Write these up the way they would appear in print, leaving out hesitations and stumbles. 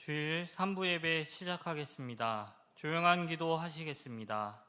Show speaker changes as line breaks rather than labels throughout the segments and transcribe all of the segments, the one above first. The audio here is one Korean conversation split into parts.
주일 3부 예배 시작하겠습니다. 조용한 기도 하시겠습니다.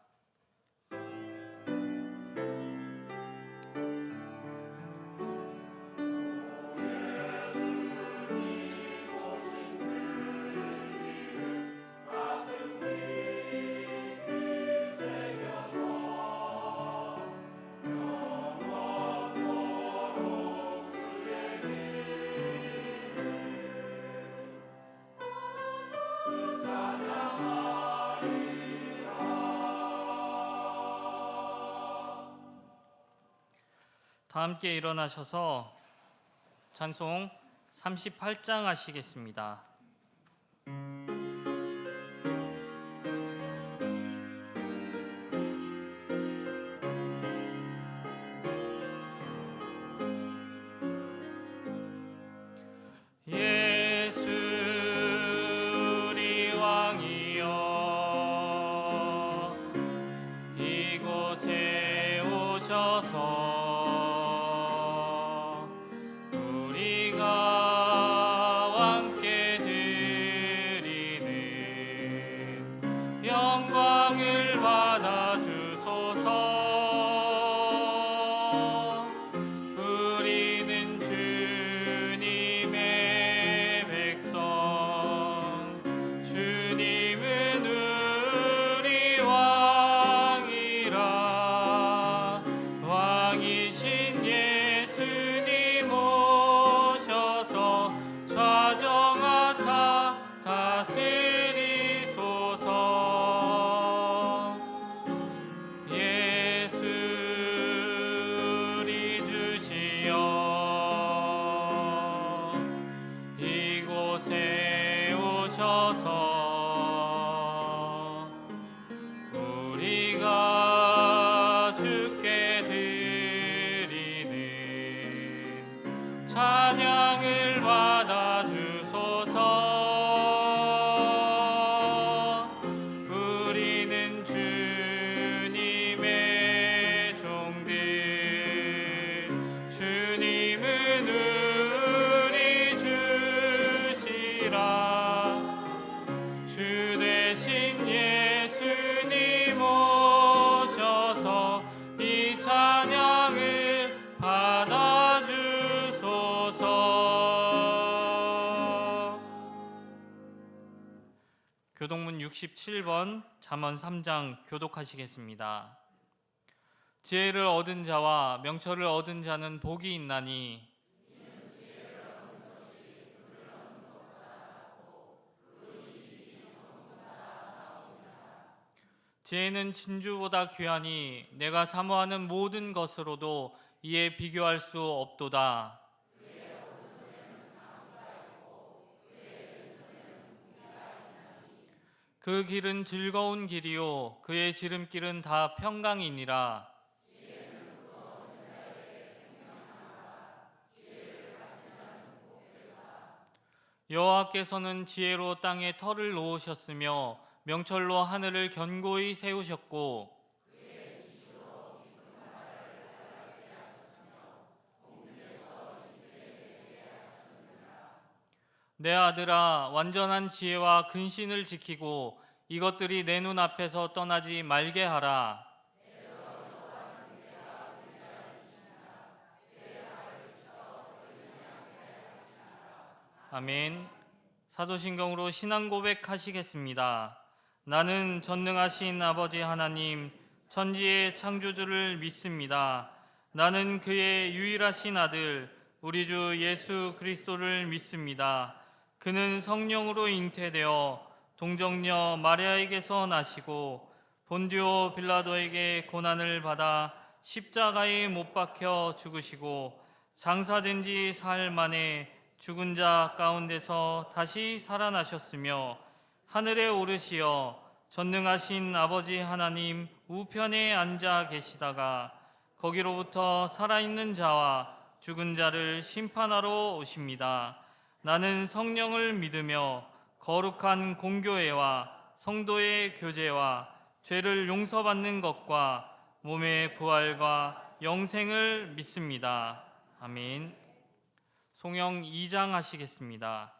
다 함께 일어나셔서 찬송 38장 하시겠습니다. 예수 우리 왕이여 이곳에 오셔서 영광을 받아주소서. 우리는 주님의 백성, 주님은 우리 왕이라. 왕이신 예수님 오셔서 좌정하사 다스리소서. 우리가 주께 드리는 찬양을 받아주소서. 우리는 주님의 종들, 주님은 우리 주시라. 주 대신 예수님 오셔서 이 찬양을 받아주소서. 교독문 67번 잠언 3장 교독하시겠습니다. 지혜를 얻은 자와 명철을 얻은 자는 복이 있나니 지혜는 진주보다 귀하니 내가 사모하는 모든 것으로도 이에 비교할 수 없도다. 그 길은 즐거운 길이요 그의 지름길은 다 평강이니라. 여호와께서는 지혜로 땅에 터를 놓으셨으며 명철로 하늘을 견고히 세우셨고 내 아들아 완전한 지혜와 근신을 지키고 이것들이 내 눈 앞에서 떠나지 말게 하라. 아멘. 사도신경으로 신앙 고백하시겠습니다. 나는 전능하신 아버지 하나님 천지의 창조주를 믿습니다. 나는 그의 유일하신 아들 우리 주 예수 그리스도를 믿습니다. 그는 성령으로 잉태되어 동정녀 마리아에게서 나시고 본디오 빌라도에게 고난을 받아 십자가에 못 박혀 죽으시고 장사된 지 사흘 만에 죽은 자 가운데서 다시 살아나셨으며 하늘에 오르시어 전능하신 아버지 하나님 우편에 앉아 계시다가 거기로부터 살아있는 자와 죽은 자를 심판하러 오십니다. 나는 성령을 믿으며 거룩한 공교회와 성도의 교제와 죄를 용서받는 것과 몸의 부활과 영생을 믿습니다. 아멘. 송영 2장 하시겠습니다.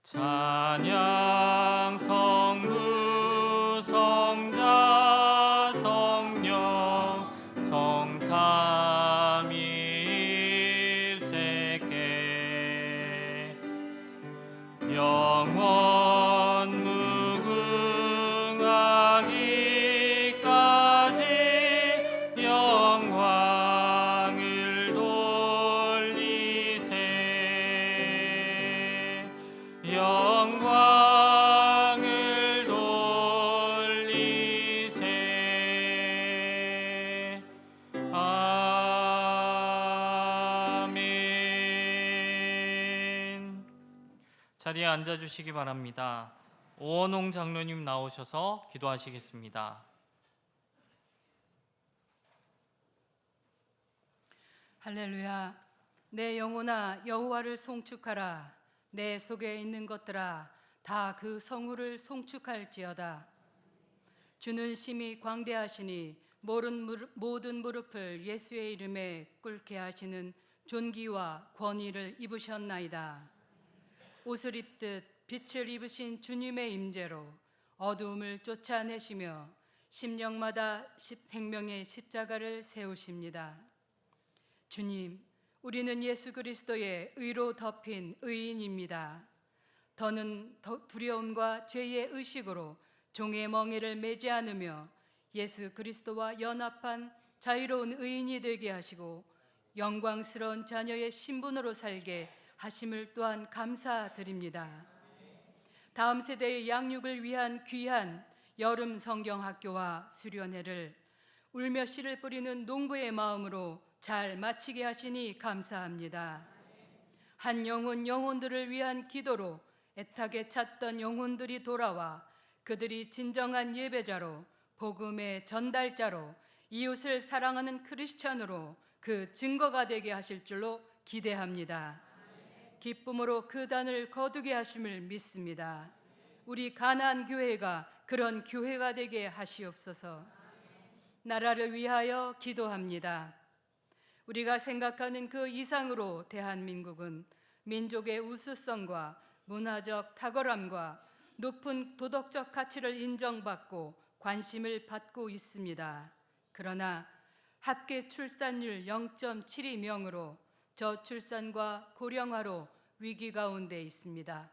찬양 성부 성자 성령 성삼위일체께 영원 무궁하기까지 영광을 돌리세 영광을 돌리세 아멘. 자리에 앉아주시기 바랍니다. 오원홍 장로님 나오셔서 기도하시겠습니다.
할렐루야. 내 영혼아 여호와를 송축하라. 내 속에 있는 것들아 다 그 성우를 송축할지어다. 주는 심히 광대하시니 모든 무릎을 예수의 이름에 꿇게 하시는 존귀와 권위를 입으셨나이다. 옷을 입듯 빛을 입으신 주님의 임재로 어두움을 쫓아내시며 심령마다 생명의 십자가를 세우십니다. 주님, 우리는 예수 그리스도의 의로 덮인 의인입니다. 더는 두려움과 죄의 의식으로 종의 멍에를 매지 않으며 예수 그리스도와 연합한 자유로운 의인이 되게 하시고 영광스러운 자녀의 신분으로 살게 하심을 또한 감사드립니다. 다음 세대의 양육을 위한 귀한 여름 성경학교와 수련회를 울며 씨를 뿌리는 농부의 마음으로 잘 마치게 하시니 감사합니다. 한 영혼들을 위한 기도로 애타게 찾던 영혼들이 돌아와 그들이 진정한 예배자로 복음의 전달자로 이웃을 사랑하는 크리스찬으로 그 증거가 되게 하실 줄로 기대합니다. 기쁨으로 그 단을 거두게 하심을 믿습니다. 우리 가나안 교회가 그런 교회가 되게 하시옵소서. 나라를 위하여 기도합니다. 우리가 생각하는 그 이상으로 대한민국은 민족의 우수성과 문화적 탁월함과 높은 도덕적 가치를 인정받고 관심을 받고 있습니다. 그러나 합계 출산율 0.72명으로 저출산과 고령화로 위기 가운데 있습니다.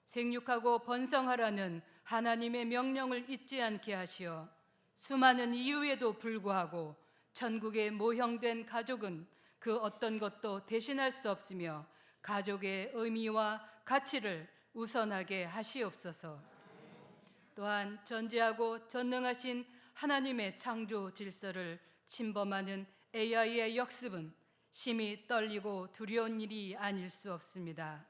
생육하고 번성하라는 하나님의 명령을 잊지 않게 하시어 수많은 이유에도 불구하고 천국에 모형된 가족은 그 어떤 것도 대신할 수 없으며 가족의 의미와 가치를 우선하게 하시옵소서. 또한 전지하고 전능하신 하나님의 창조 질서를 침범하는 AI의 역습은 심히 떨리고 두려운 일이 아닐 수 없습니다.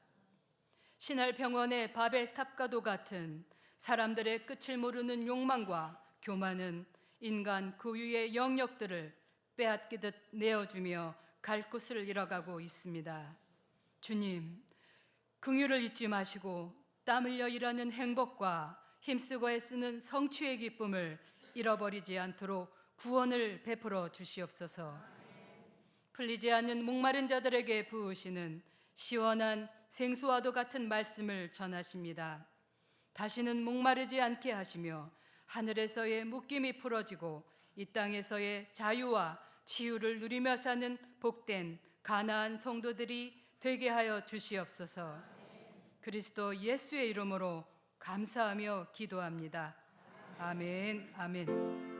신할병원의 바벨탑과도 같은 사람들의 끝을 모르는 욕망과 교만은 인간 고유의 영역들을 빼앗기듯 내어주며 갈 곳을 잃어가고 있습니다. 주님, 긍휼을 잊지 마시고 땀 흘려 일하는 행복과 힘쓰고 애쓰는 성취의 기쁨을 잃어버리지 않도록 구원을 베풀어 주시옵소서. 풀리지 않는 목마른 자들에게 부으시는 시원한 생수와도 같은 말씀을 전하십니다. 다시는 목마르지 않게 하시며 하늘에서의 묶임이 풀어지고 이 땅에서의 자유와 치유를 누리며 사는 복된 가나안 성도들이 되게 하여 주시옵소서. 그리스도 예수의 이름으로 감사하며 기도합니다. 아멘. 아멘.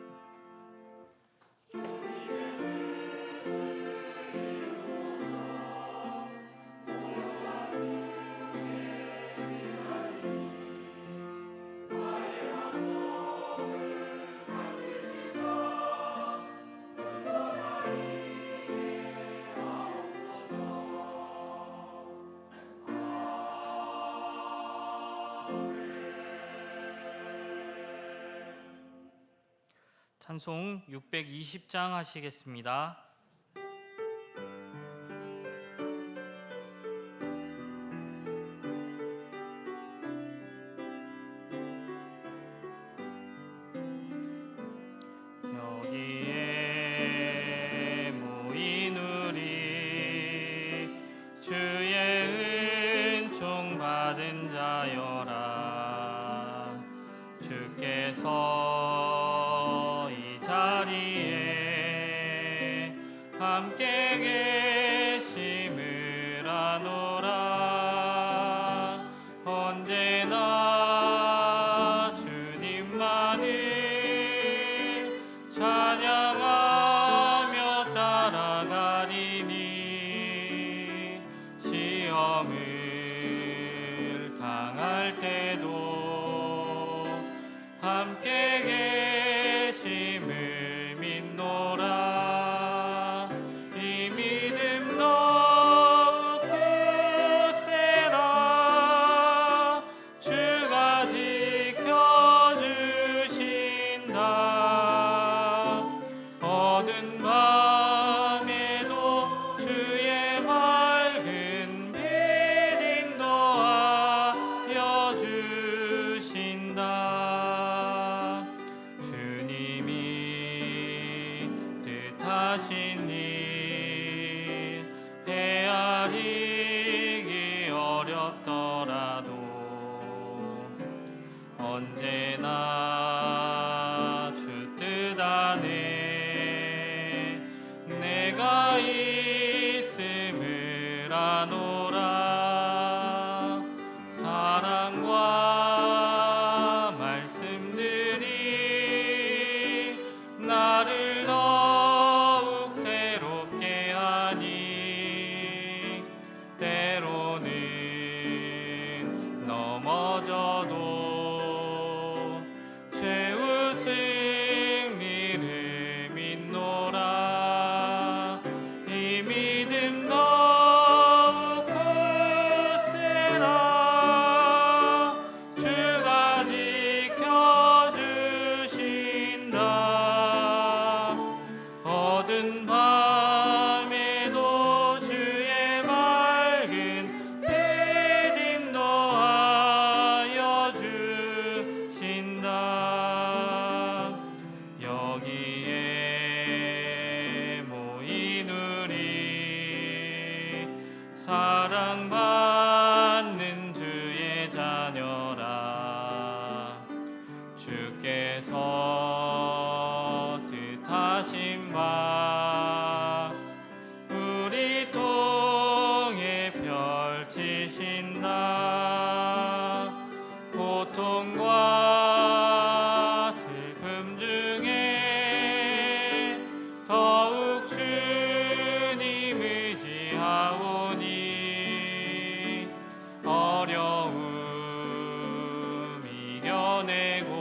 찬송 620장 하시겠습니다. 여기에 모인 우리 주의 은총 받은 자여라. 주께서 이 자리에 함께 계심을 아노라. 언제나 주님만을 찬양하며 따라가리니 시험을 당할 때도 함께 계심을 믿노라. 이 믿음 더욱 굳세라. 주가 지켜주신다. 어두운 밤에도 주의 맑은 빛 인도하여 주신다. 주님이 뜻하신 일 헤아리기 어렵더라도 언제나 주 뜻 안에 내가 있음을 아노라. 사랑과 말씀들이 나를 더욱 새롭게 하니 때로는 넘어져도 최후 승리를 믿노라. 이 믿음 더욱 굳세라. 주가 지켜주신다. 어두운 밤에도 주의 맑은 빛 인도하여 주신다. 여기에 모인 우리 사랑받는 주의 자녀라. 주께서 뜻하신 바 우리 통해 펼치신다. 고통과 슬픔 중에 더욱 주님 의지하오니 어려움 이겨내고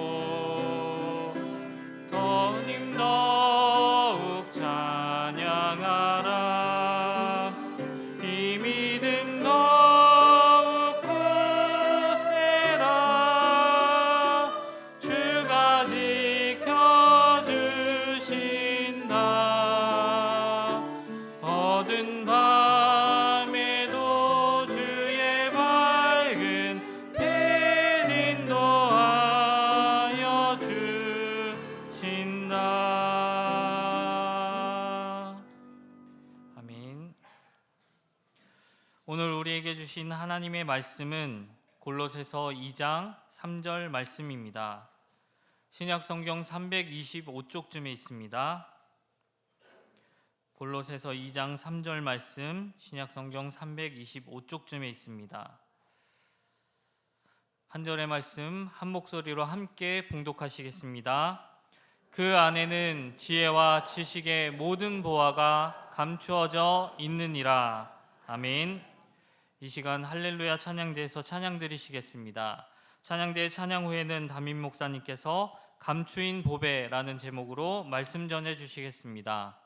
주님 더욱 찬양하라. 이 믿음 더욱 굳세라. 주가 지켜주신다. 어두운 밤에도 주의 밝은 빛 인도하여 주신다. 아멘. 오늘 우리에게 주신 하나님의 말씀은 골로새서 2장 3절 말씀입니다. 신약 성경 325쪽쯤에 있습니다. 골로새서 2장 3절 말씀, 신약 성경 325쪽쯤에 있습니다. 한 절의 말씀 한 목소리로 함께 봉독하시겠습니다. 그 안에는 지혜와 지식의 모든 보화가 감추어져 있느니라. 아멘. 이 시간 할렐루야 찬양대에서 찬양 드리시겠습니다. 찬양대 찬양 후에는 담임 목사님께서 감추인 보배라는 제목으로 말씀 전해 주시겠습니다.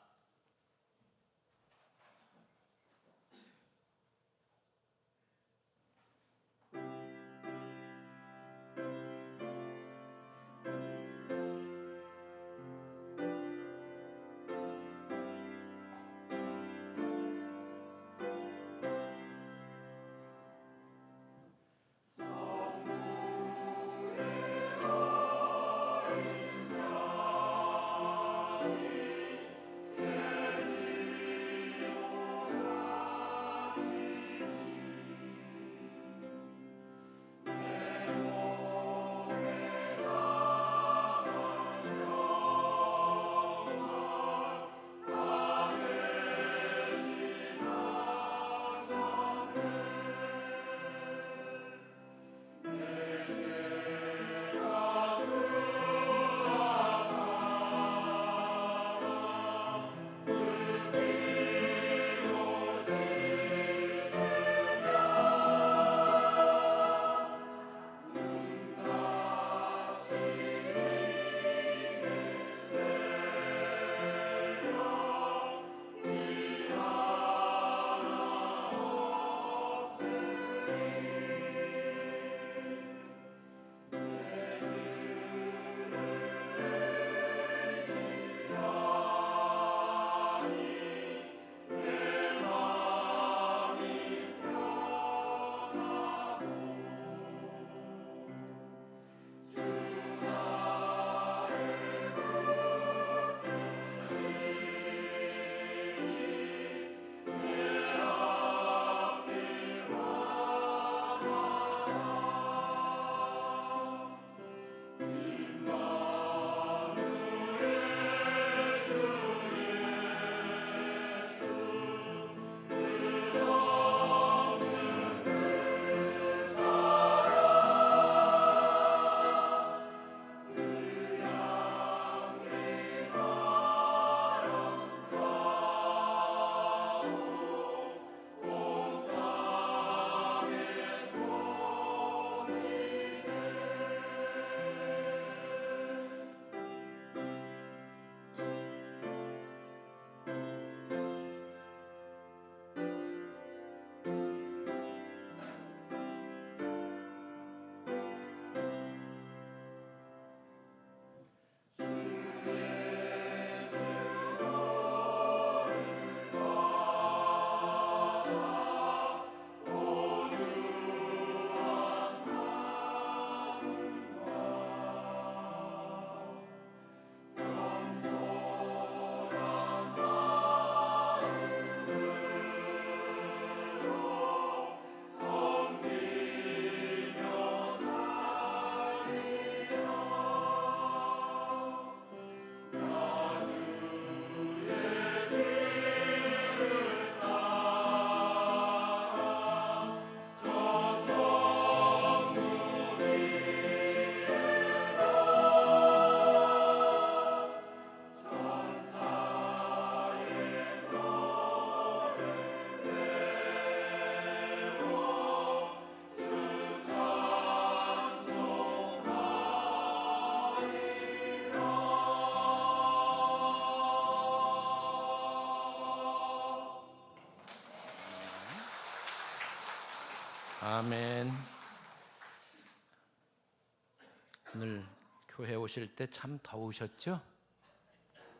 오늘 교회 오실 때 참 더우셨죠?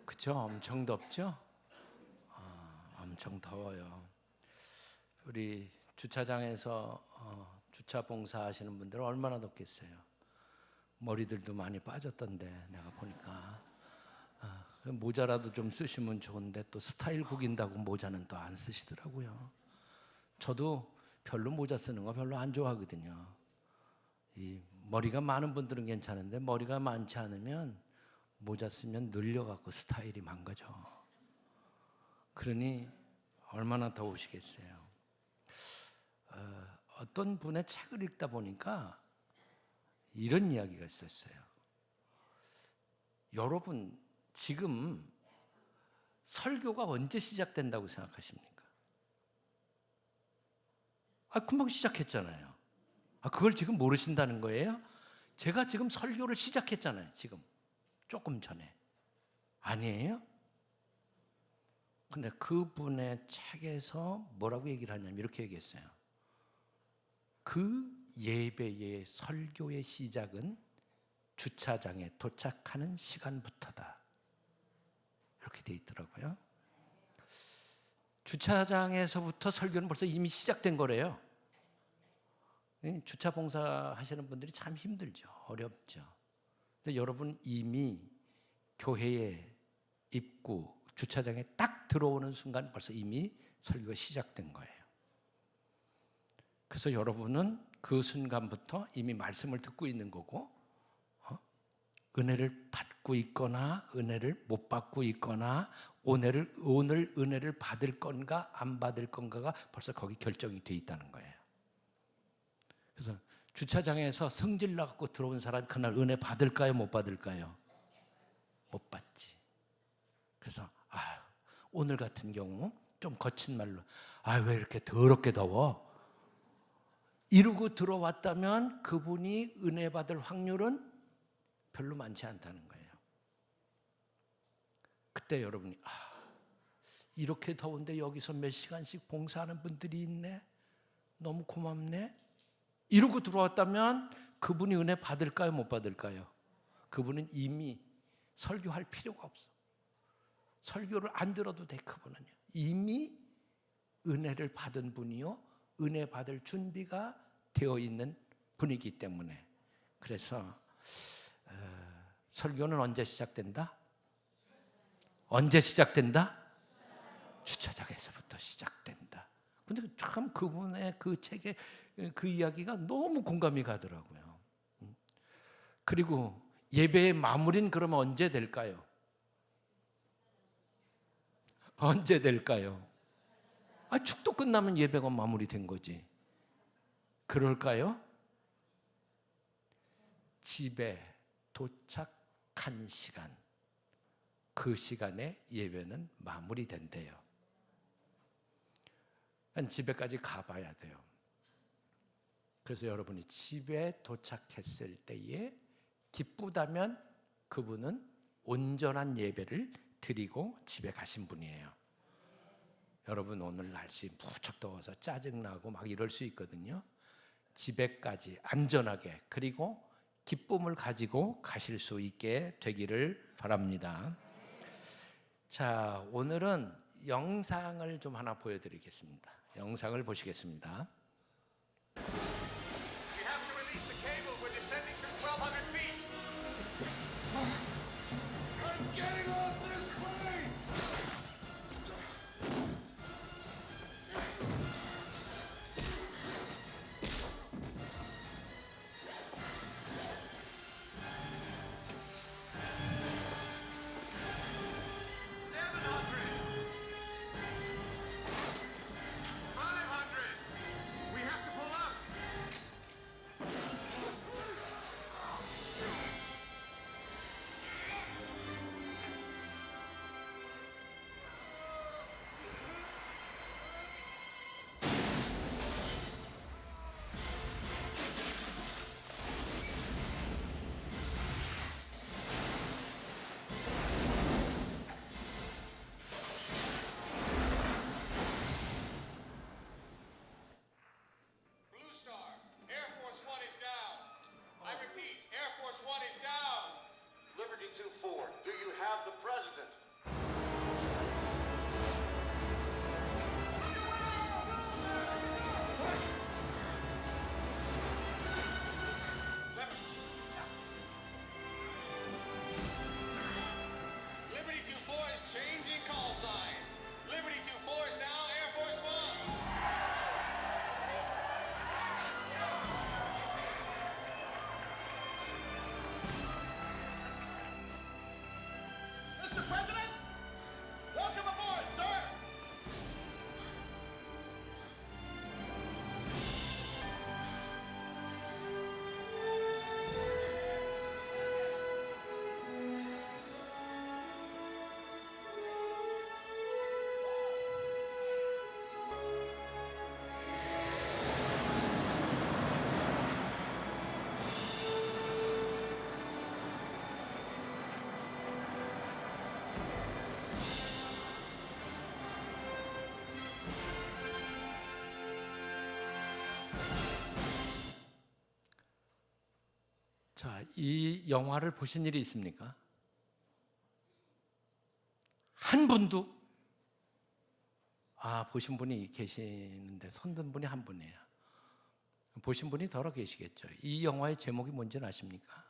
그쵸? 엄청 덥죠? 엄청 더워요. 우리 주차장에서 주차 봉사하시는 분들은 얼마나 덥겠어요. 머리들도 많이 빠졌던데 내가 보니까 모자라도 좀 쓰시면 좋은데 또 스타일 구긴다고 모자는 또 안 쓰시더라고요. 저도 별로 모자 쓰는 거 별로 안 좋아하거든요. 이 머리가 많은 분들은 괜찮은데 머리가 많지 않으면 모자 쓰면 늘려갖고 스타일이 망가져. 그러니 얼마나 더우시겠어요. 어떤 분의 책을 읽다 보니까 이런 이야기가 있었어요. 여러분 지금 설교가 언제 시작된다고 생각하십니까? 금방 시작했잖아요. 그걸 지금 모르신다는 거예요? 제가 지금 설교를 시작했잖아요. 지금 조금 전에. 아니에요? 근데 그분의 책에서 뭐라고 얘기를 하냐면 이렇게 얘기했어요. 그 예배의 설교의 시작은 주차장에 도착하는 시간부터다. 이렇게 돼 있더라고요. 주차장에서부터 설교는 벌써 이미 시작된 거래요. 주차 봉사 하시는 분들이 참 힘들죠. 어렵죠. 근데 여러분 이미 교회의 입구, 주차장에 딱 들어오는 순간 벌써 이미 설교가 시작된 거예요. 그래서 여러분은 그 순간부터 이미 말씀을 듣고 있는 거고, 은혜를 받고 있거나 은혜를 못 받고 있거나 오늘 은혜를 받을 건가 안 받을 건가가 벌써 거기 결정이 돼 있다는 거예요. 그래서 주차장에서 성질 나갖고 들어온 사람이 그날 은혜 받을까요 못 받을까요? 못 받지. 그래서 오늘 같은 경우 좀 거친 말로 왜 이렇게 더럽게 더워? 이러고 들어왔다면 그분이 은혜 받을 확률은 별로 많지 않다는 거예요. 그때 여러분이 이렇게 더운데 여기서 몇 시간씩 봉사하는 분들이 있네? 너무 고맙네? 이러고 들어왔다면 그분이 은혜 받을까요 못 받을까요? 그분은 이미 설교할 필요가 없어. 설교를 안 들어도 돼. 그분은요 이미 은혜를 받은 분이요 은혜 받을 준비가 되어 있는 분이기 때문에. 그래서 설교는 언제 시작된다? 언제 시작된다? 주차장에서부터 시작된다. 근데 참 그분의 그 책의 그 이야기가 너무 공감이 가더라고요. 그리고 예배의 마무리는 그러면 언제 될까요? 언제 될까요? 축도 끝나면 예배가 마무리된 거지. 그럴까요? 집에 도착한 시간, 그 시간에 예배는 마무리된대요. 집에까지 가봐야 돼요. 그래서 여러분이 집에 도착했을 때에 기쁘다면 그분은 온전한 예배를 드리고 집에 가신 분이에요. 여러분 오늘 날씨 무척 더워서 짜증나고 막 이럴 수 있거든요. 집에까지 안전하게 그리고 기쁨을 가지고 가실 수 있게 되기를 바랍니다. 자, 오늘은 영상을 좀 하나 보여드리겠습니다. 영상을 보시겠습니다. 자, 이 영화를 보신 일이 있습니까? 한 분도? 보신 분이 계시는데 손든 분이 한 분이에요. 보신 분이 더러 계시겠죠. 이 영화의 제목이 뭔지 아십니까?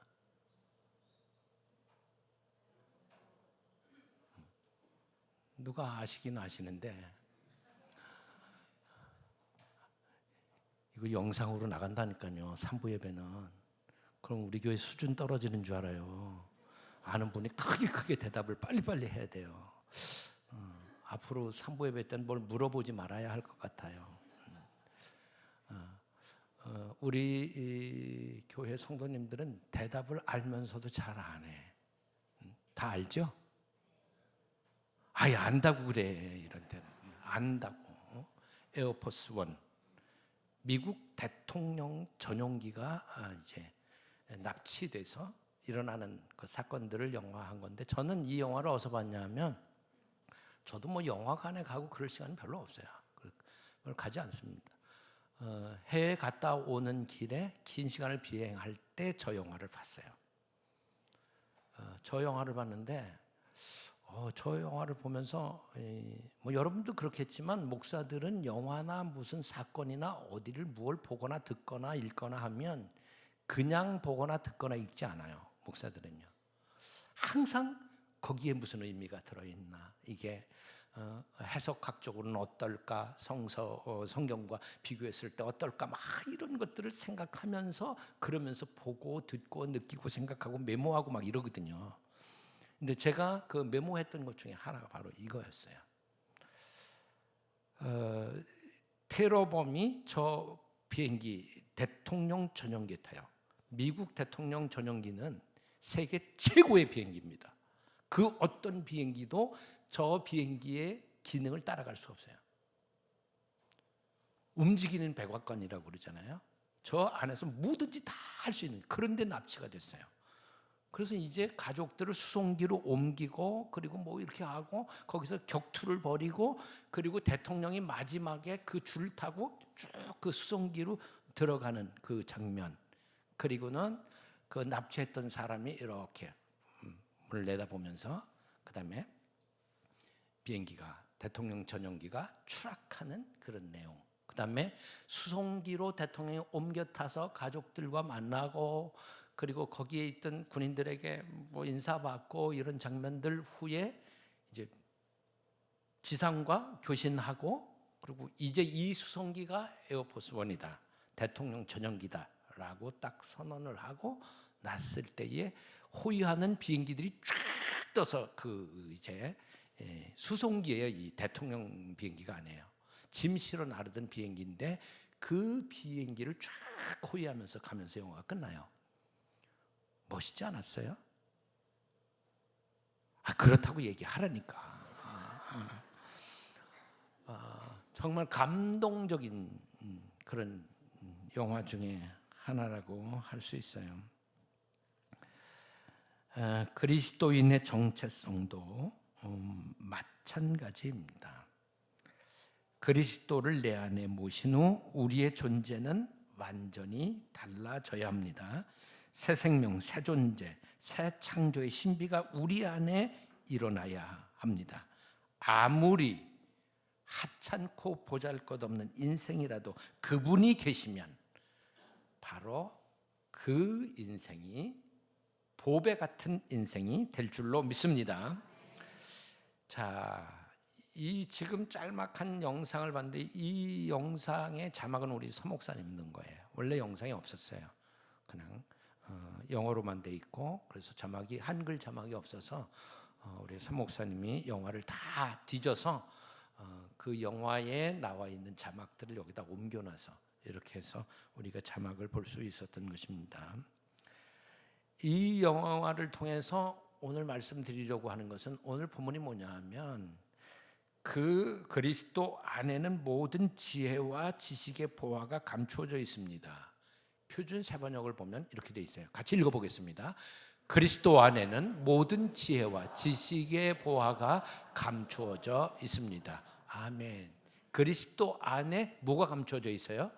누가 아시긴 아시는데 이거 영상으로 나간다니까요. 3부 예배는. 그럼 우리 교회 수준 떨어지는 줄 알아요. 아는 분이 크게 대답을 빨리빨리 해야 돼요. 앞으로 3부 예배 때는 뭘 물어보지 말아야 할 것 같아요. 우리 이 교회 성도님들은 대답을 알면서도 잘 안 해. 다 알죠? 아예 안다고 그래. 이런 데는 안다고. 에어포스 원, 미국 대통령 전용기가 이제 납치돼서 일어나는 그 사건들을 영화한 건데, 저는 이 영화를 어디서 봤냐면, 저도 뭐 영화관에 가고 그럴 시간은 별로 없어요. 그걸 가지 않습니다. 해외 갔다 오는 길에 긴 시간을 비행할 때 저 영화를 봤어요. 저 영화를 봤는데 저 영화를 보면서 뭐 여러분도 그렇겠지만, 목사들은 영화나 무슨 사건이나 어디를 무엇을 보거나 듣거나 읽거나 하면 그냥 보거나 듣거나 읽지 않아요. 목사들은요. 항상 거기에 무슨 의미가 들어있나, 이게 해석학적으로는 어떨까, 성경과 비교했을 때 어떨까, 막 이런 것들을 생각하면서, 그러면서 보고 듣고 느끼고 생각하고 메모하고 막 이러거든요. 근데 제가 그 메모했던 것 중에 하나가 바로 이거였어요. 테러범이 저 비행기 대통령 전용기 타요. 미국 대통령 전용기는 세계 최고의 비행기입니다. 그 어떤 비행기도 저 비행기의 기능을 따라갈 수 없어요. 움직이는 백악관이라고 그러잖아요. 저 안에서 뭐든지 다 할 수 있는, 그런 데 납치가 됐어요. 그래서 이제 가족들을 수송기로 옮기고, 그리고 뭐 이렇게 하고, 거기서 격투를 벌이고, 그리고 대통령이 마지막에 그 줄을 타고 쭉 그 수송기로 들어가는 그 장면, 그리고는 그 납치했던 사람이 이렇게 문을 내다보면서, 그 다음에 비행기가, 대통령 전용기가 추락하는 그런 내용, 그 다음에 수송기로 대통령이 옮겨 타서 가족들과 만나고, 그리고 거기에 있던 군인들에게 뭐 인사받고, 이런 장면들 후에 이제 지상과 교신하고, 그리고 이제 이 수송기가 에어포스 원이다, 대통령 전용기다라고 딱 선언을 하고 났을 때에 호위하는 비행기들이 쫙 떠서, 그 이제 수송기예요. 이 대통령 비행기가 아니에요. 짐 실어 나르던 비행기인데, 그 비행기를 쫙 호위하면서 가면서 영화가 끝나요. 멋있지 않았어요? 그렇다고 얘기하라니까. 정말 감동적인 그런 영화 중에 하나라고 할 수 있어요. 그리스도인의 정체성도 마찬가지입니다. 그리스도를 내 안에 모신 후 우리의 존재는 완전히 달라져야 합니다. 새 생명, 새 존재, 새 창조의 신비가 우리 안에 일어나야 합니다. 아무리 하찮고 보잘것없는 인생이라도 그분이 계시면 바로 그 인생이 보배 같은 인생이 될 줄로 믿습니다. 자, 이 지금 짤막한 영상을 봤는데, 이 영상의 자막은 우리 서 목사님 넣은 거예요. 원래 영상이 없었어요. 그냥 영어로만 돼 있고, 그래서 자막이, 한글 자막이 없어서 우리 서 목사님이 영화를 다 뒤져서 그 영화에 나와 있는 자막들을 여기다 옮겨놔서 이렇게 해서 우리가 자막을 볼 수 있었던 것입니다. 이 영화를 통해서 오늘 말씀드리려고 하는 것은, 오늘 본문이 뭐냐 하면, 그 그리스도 안에는 모든 지혜와 지식의 보화가 감추어져 있습니다. 표준 세번역을 보면 이렇게 돼 있어요. 같이 읽어보겠습니다. 그리스도 안에는 모든 지혜와 지식의 보화가 감추어져 있습니다. 아멘. 그리스도 안에 뭐가 감추어져 있어요?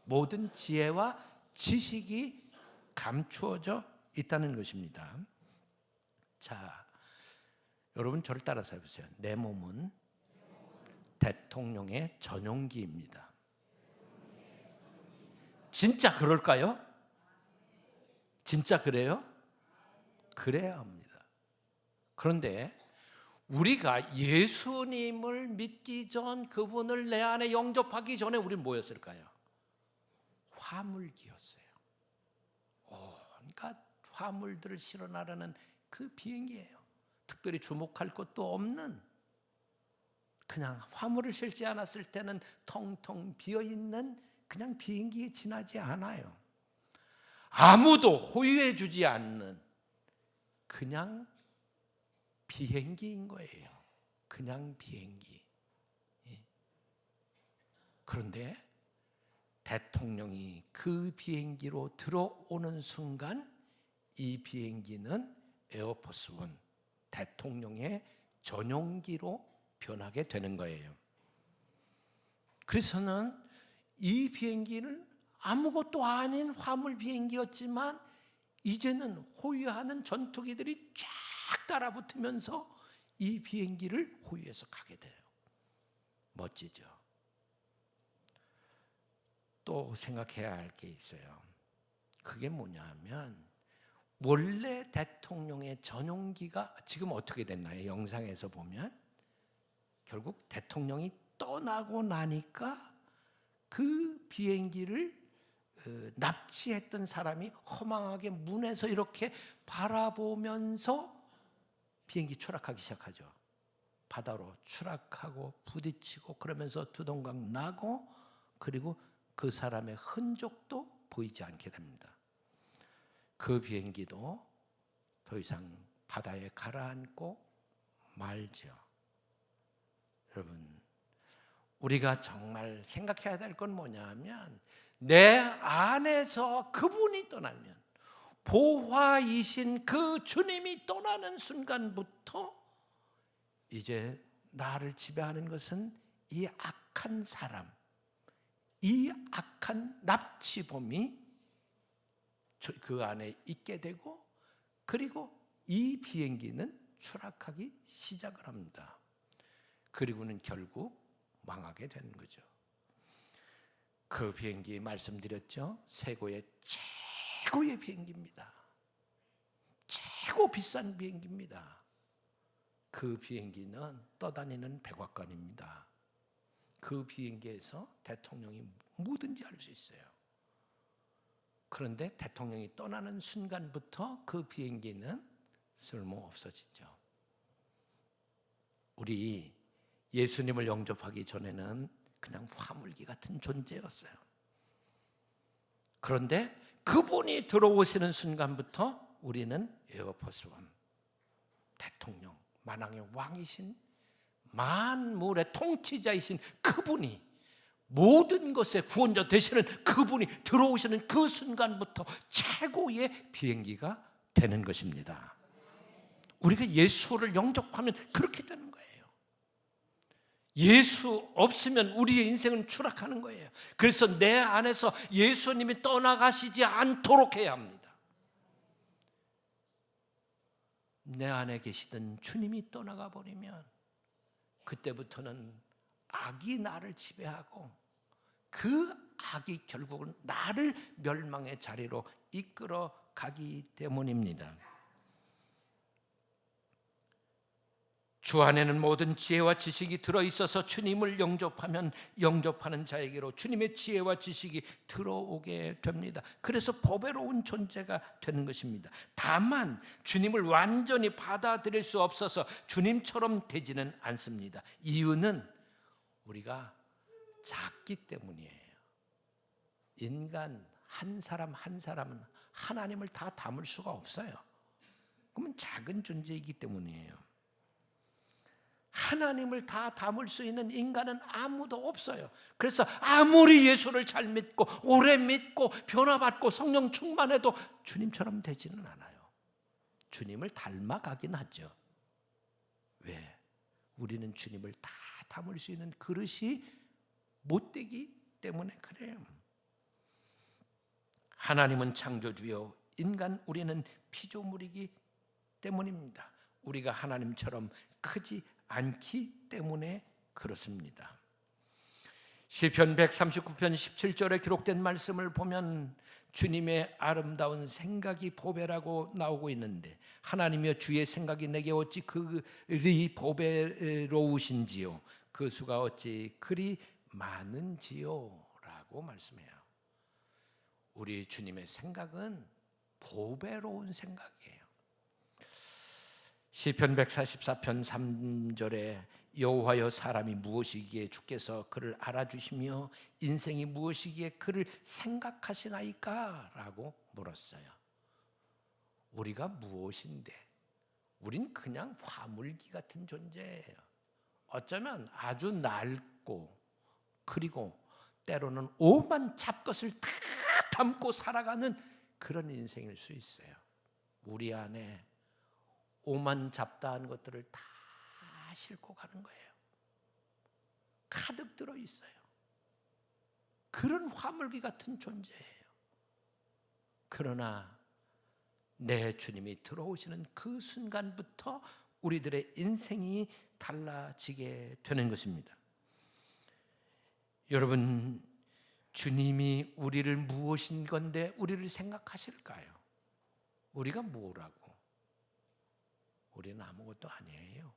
모든 지혜와 지식이 감추어져 있다는 것입니다. 자, 여러분 저를 따라서 해보세요. 내 몸은 대통령의 전용기입니다. 진짜 그럴까요? 진짜 그래요? 그래야 합니다. 그런데 우리가 예수님을 믿기 전, 그분을 내 안에 영접하기 전에 우리는 뭐였을까요? 화물기였어요. 온갖 화물들을 실어 나르는 그 비행기예요. 특별히 주목할 것도 없는, 그냥 화물을 실지 않았을 때는 텅텅 비어있는 그냥 비행기에 지나지 않아요. 아무도 호유해 주지 않는 그냥 비행기인 거예요. 그냥 비행기. 그런데 대통령이 그 비행기로 들어오는 순간 이 비행기는 에어포스 원, 대통령의 전용기로 변하게 되는 거예요. 그래서는 이 비행기는 아무것도 아닌 화물 비행기였지만 이제는 호위하는 전투기들이 쫙 따라붙으면서 이 비행기를 호위해서 가게 돼요. 멋지죠? 또 생각해야 할 게 있어요. 그게 뭐냐 하면 원래 대통령의 전용기가 지금 어떻게 됐나요? 영상에서 보면 결국 대통령이 떠나고 나니까 그 비행기를 납치했던 사람이 허망하게 문에서 이렇게 바라보면서 비행기 추락하기 시작하죠. 바다로 추락하고 부딪히고 그러면서 두동강 나고, 그리고 그 사람의 흔적도 보이지 않게 됩니다. 그 비행기도 더 이상 바다에 가라앉고 말죠. 여러분, 우리가 정말 생각해야 될 건 뭐냐 하면 내 안에서 그분이 떠나면, 보화이신 그 주님이 떠나는 순간부터 이제 나를 지배하는 것은 이 악한 사람, 이 악한 납치범이 그 안에 있게 되고, 그리고 이 비행기는 추락하기 시작을 합니다. 그리고는 결국 망하게 되는 거죠. 그 비행기 말씀드렸죠. 세고의 최고의 비행기입니다. 최고 비싼 비행기입니다. 그 비행기는 떠다니는 백악관입니다. 그 비행기에서 대통령이 뭐든지 할 수 있어요. 그런데 대통령이 떠나는 순간부터 그 비행기는 쓸모 없어지죠. 우리 예수님을 영접하기 전에는 그냥 화물기 같은 존재였어요. 그런데 그분이 들어오시는 순간부터 우리는 에어포스 원, 대통령, 만왕의 왕이신, 만물의 통치자이신 그분이, 모든 것의 구원자 되시는 그분이 들어오시는 그 순간부터 최고의 비행기가 되는 것입니다. 우리가 예수를 영접하면 그렇게 되는 거예요. 예수 없으면 우리의 인생은 추락하는 거예요. 그래서 내 안에서 예수님이 떠나가시지 않도록 해야 합니다. 내 안에 계시던 주님이 떠나가 버리면 그때부터는 악이 나를 지배하고 그 악이 결국은 나를 멸망의 자리로 이끌어 가기 때문입니다. 주 안에는 모든 지혜와 지식이 들어있어서 주님을 영접하면 영접하는 자에게로 주님의 지혜와 지식이 들어오게 됩니다. 그래서 보배로운 존재가 되는 것입니다. 다만 주님을 완전히 받아들일 수 없어서 주님처럼 되지는 않습니다. 이유는 우리가 작기 때문이에요. 인간 한 사람 한 사람은 하나님을 다 담을 수가 없어요. 그러면 작은 존재이기 때문이에요. 하나님을 다 담을 수 있는 인간은 아무도 없어요. 그래서 아무리 예수를 잘 믿고 오래 믿고 변화받고 성령 충만해도 주님처럼 되지는 않아요. 주님을 닮아가긴 하죠. 왜? 우리는 주님을 다 담을 수 있는 그릇이 못되기 때문에 그래요. 하나님은 창조주요 인간 우리는 피조물이기 때문입니다. 우리가 하나님처럼 크지 않기 때문에 그렇습니다. 시편 139편 17절에 기록된 말씀을 보면 주님의 아름다운 생각이 보배라고 나오고 있는데, 하나님이여 주의 생각이 내게 어찌 그리 보배로우신지요, 그 수가 어찌 그리 많은지요 라고 말씀해요. 우리 주님의 생각은 보배로운 생각이에요. 시편 144편 3절에 여호와여 사람이 무엇이기에 주께서 그를 알아주시며 인생이 무엇이기에 그를 생각하시나이까? 라고 물었어요. 우리가 무엇인데? 우린 그냥 화물기 같은 존재예요. 어쩌면 아주 낡고, 그리고 때로는 오만 잡것을 다 담고 살아가는 그런 인생일 수 있어요. 우리 안에 오만 잡다한 것들을 다 싣고 가는 거예요. 가득 들어 있어요. 그런 화물기 같은 존재예요. 그러나 내 주님이 들어오시는 그 순간부터 우리들의 인생이 달라지게 되는 것입니다. 여러분, 주님이 우리를 무엇인 건데 우리를 생각하실까요? 우리가 뭐라고? 우리는 아무것도 아니에요.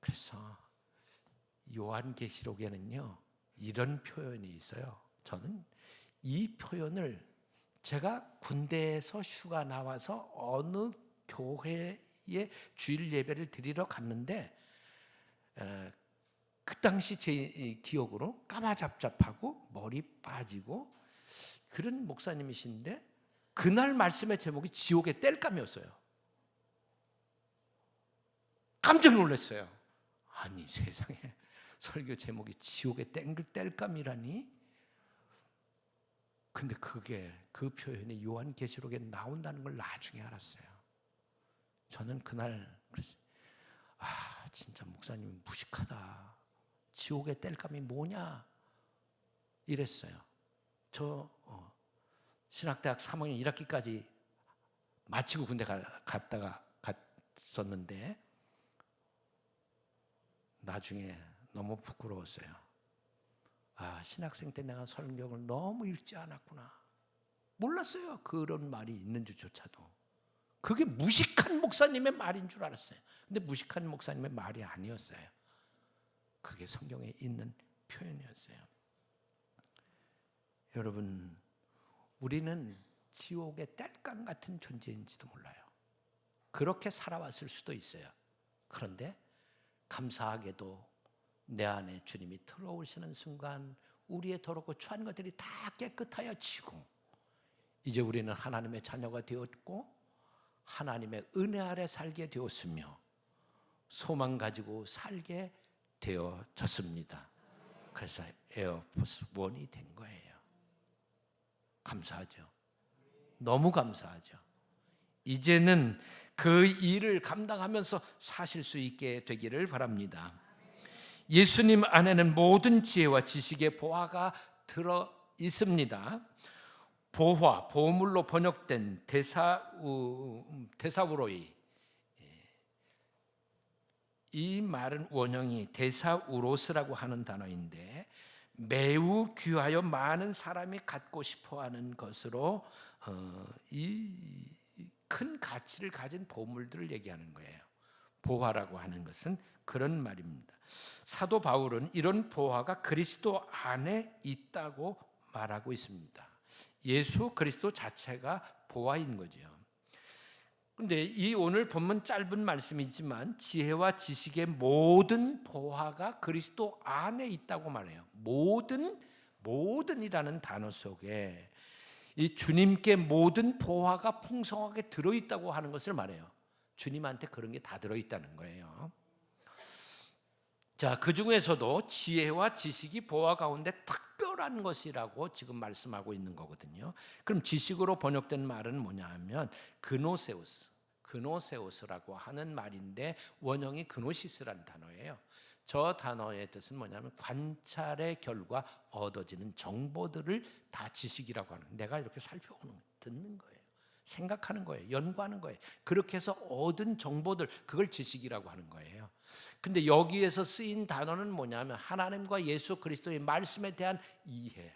그래서 요한계시록에는요, 이런 표현이 있어요. 저는 이 표현을 제가 군대에서 휴가 나와서 어느 교회에 주일 예배를 드리러 갔는데, 그 당시 제 기억으로 까마잡잡하고 머리 빠지고 그런 목사님이신데, 그날 말씀의 제목이 지옥의 땔감이었어요. 깜짝 놀랐어요. 아니, 세상에 설교 제목이 지옥의 땔감이라니? 근데 그 표현이 요한계시록에 나온다는 걸 나중에 알았어요. 저는 그날 그랬어요. 아, 진짜 목사님 무식하다. 지옥의 땔감이 뭐냐? 이랬어요. 저 신학대학 3학년 1학기까지 마치고 군대 갔었는데 나중에 너무 부끄러웠어요. 아, 신학생 때 내가 성경을 너무 읽지 않았구나. 몰랐어요. 그런 말이 있는 줄조차도. 그게 무식한 목사님의 말인 줄 알았어요. 근데 무식한 목사님의 말이 아니었어요. 그게 성경에 있는 표현이었어요. 여러분, 우리는 지옥의 땔감 같은 존재인지도 몰라요. 그렇게 살아왔을 수도 있어요. 그런데 감사하게도 내 안에 주님이 들어오시는 순간 우리의 더럽고 추한 것들이 다 깨끗하여 지고, 이제 우리는 하나님의 자녀가 되었고 하나님의 은혜 아래 살게 되었으며 소망 가지고 살게 되어졌습니다. 그래서 에어포스 1이 된 거예요. 감사하죠. 너무 감사하죠. 이제는 그 일을 감당하면서 사실 수 있게 되기를 바랍니다. 예수님 안에는 모든 지혜와 지식의 보화가 들어 있습니다. 보화, 보물로 번역된 데사우로이, 이 말은 원형이 데사우로스라고 하는 단어인데 매우 귀하여 많은 사람이 갖고 싶어하는 것으로 이 큰 가치를 가진 보물들을 얘기하는 거예요. 보화라고 하는 것은 그런 말입니다. 사도 바울은 이런 보화가 그리스도 안에 있다고 말하고 있습니다. 예수 그리스도 자체가 보화인 거죠. 그런데 이 오늘 본문 짧은 말씀이지만 지혜와 지식의 모든 보화가 그리스도 안에 있다고 말해요. 모든이라는 단어 속에 이 주님께 모든 보화가 풍성하게 들어있다고 하는 것을 말해요. 주님한테 그런 게 다 들어있다는 거예요. 자, 그 중에서도 지혜와 지식이 보화 가운데 특별한 것이라고 지금 말씀하고 있는 거거든요. 그럼 지식으로 번역된 말은 뭐냐 하면 그노세우스라고 하는 말인데 원형이 그노시스라는 단어예요. 저 단어의 뜻은 뭐냐면 관찰의 결과 얻어지는 정보들을 다 지식이라고 하는, 내가 이렇게 살펴보는, 듣는 거예요. 생각하는 거예요. 연구하는 거예요. 그렇게 해서 얻은 정보들, 그걸 지식이라고 하는 거예요. 근데 여기에서 쓰인 단어는 뭐냐면 하나님과 예수 그리스도의 말씀에 대한 이해,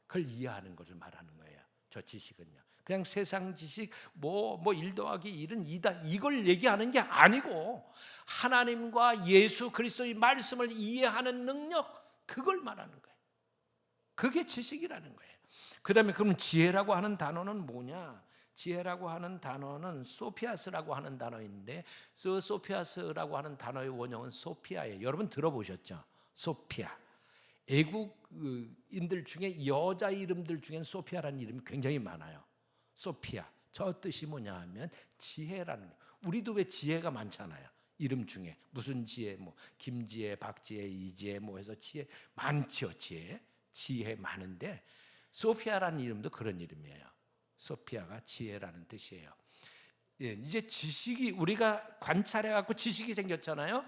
그걸 이해하는 것을 말하는 거예요. 저 지식은요, 그냥 세상 지식, 뭐 1 더하기 1은 2다, 이걸 얘기하는 게 아니고 하나님과 예수 그리스도의 말씀을 이해하는 능력, 그걸 말하는 거예요. 그게 지식이라는 거예요. 그 다음에 그럼 지혜라고 하는 단어는 뭐냐? 지혜라고 하는 단어는 소피아스라고 하는 단어인데, 소피아스라고 하는 단어의 원형은 소피아예요. 여러분 들어보셨죠? 소피아. 애국인들 중에 여자 이름들 중엔 소피아라는 이름이 굉장히 많아요. 소피아. 저 뜻이 뭐냐 하면 지혜라는 거예요. 우리도 왜 지혜가 많잖아요. 이름 중에 무슨 지혜, 뭐 김지혜, 박지혜, 이지혜 뭐 해서 지혜 많죠. 지혜 많은데 소피아라는 이름도 그런 이름이에요. 소피아가 지혜라는 뜻이에요. 이제 지식이, 우리가 관찰해 갖고 지식이 생겼잖아요.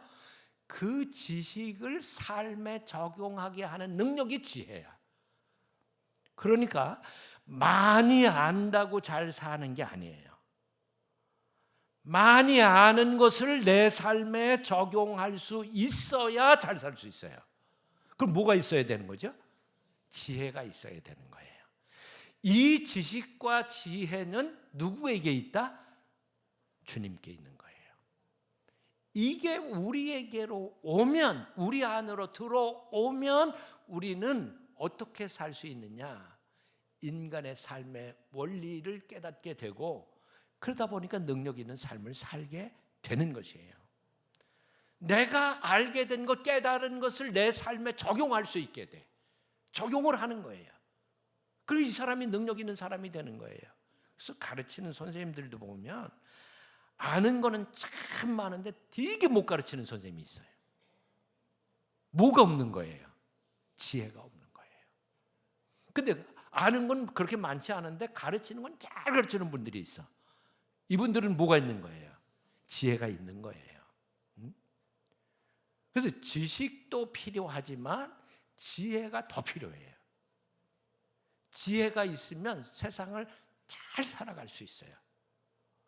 그 지식을 삶에 적용하게 하는 능력이 지혜야. 그러니까 많이 안다고 잘 사는 게 아니에요. 많이 아는 것을 내 삶에 적용할 수 있어야 잘 살 수 있어요. 그럼 뭐가 있어야 되는 거죠? 지혜가 있어야 되는 거예요. 이 지식과 지혜는 누구에게 있다? 주님께 있는 거예요. 이게 우리에게로 오면, 우리 안으로 들어오면 우리는 어떻게 살 수 있느냐? 인간의 삶의 원리를 깨닫게 되고, 그러다 보니까 능력 있는 삶을 살게 되는 것이에요. 내가 알게 된 것, 깨달은 것을 내 삶에 적용할 수 있게 돼. 적용을 하는 거예요. 그리고 이 사람이 능력 있는 사람이 되는 거예요. 그래서 가르치는 선생님들도 보면 아는 거는 참 많은데 되게 못 가르치는 선생님이 있어요. 뭐가 없는 거예요? 지혜가 없는 거예요. 근데 아는 건 그렇게 많지 않은데 가르치는 건 잘 가르치는 분들이 있어. 이분들은 뭐가 있는 거예요? 지혜가 있는 거예요. 그래서 지식도 필요하지만 지혜가 더 필요해요. 지혜가 있으면 세상을 잘 살아갈 수 있어요.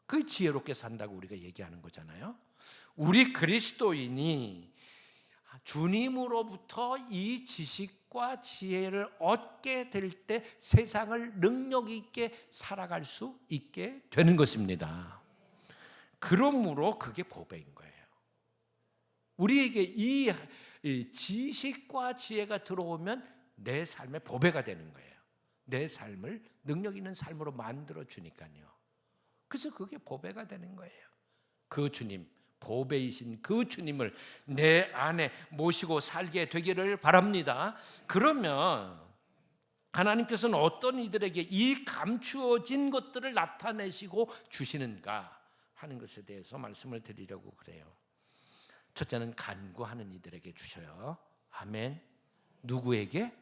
그 지혜롭게 산다고 우리가 얘기하는 거잖아요. 우리 그리스도인이 주님으로부터 이 지식과 지혜를 얻게 될 때 세상을 능력 있게 살아갈 수 있게 되는 것입니다. 그러므로 그게 보배인 거예요. 우리에게 이 지식과 지혜가 들어오면 내 삶에 보배가 되는 거예요. 내 삶을 능력 있는 삶으로 만들어 주니까요. 그래서 그게 보배가 되는 거예요. 그 주님, 보배이신 그 주님을 내 안에 모시고 살게 되기를 바랍니다. 그러면 하나님께서는 어떤 이들에게 이 감추어진 것들을 나타내시고 주시는가 하는 것에 대해서 말씀을 드리려고 그래요. 첫째는 간구하는 이들에게 주셔요. 아멘. 누구에게?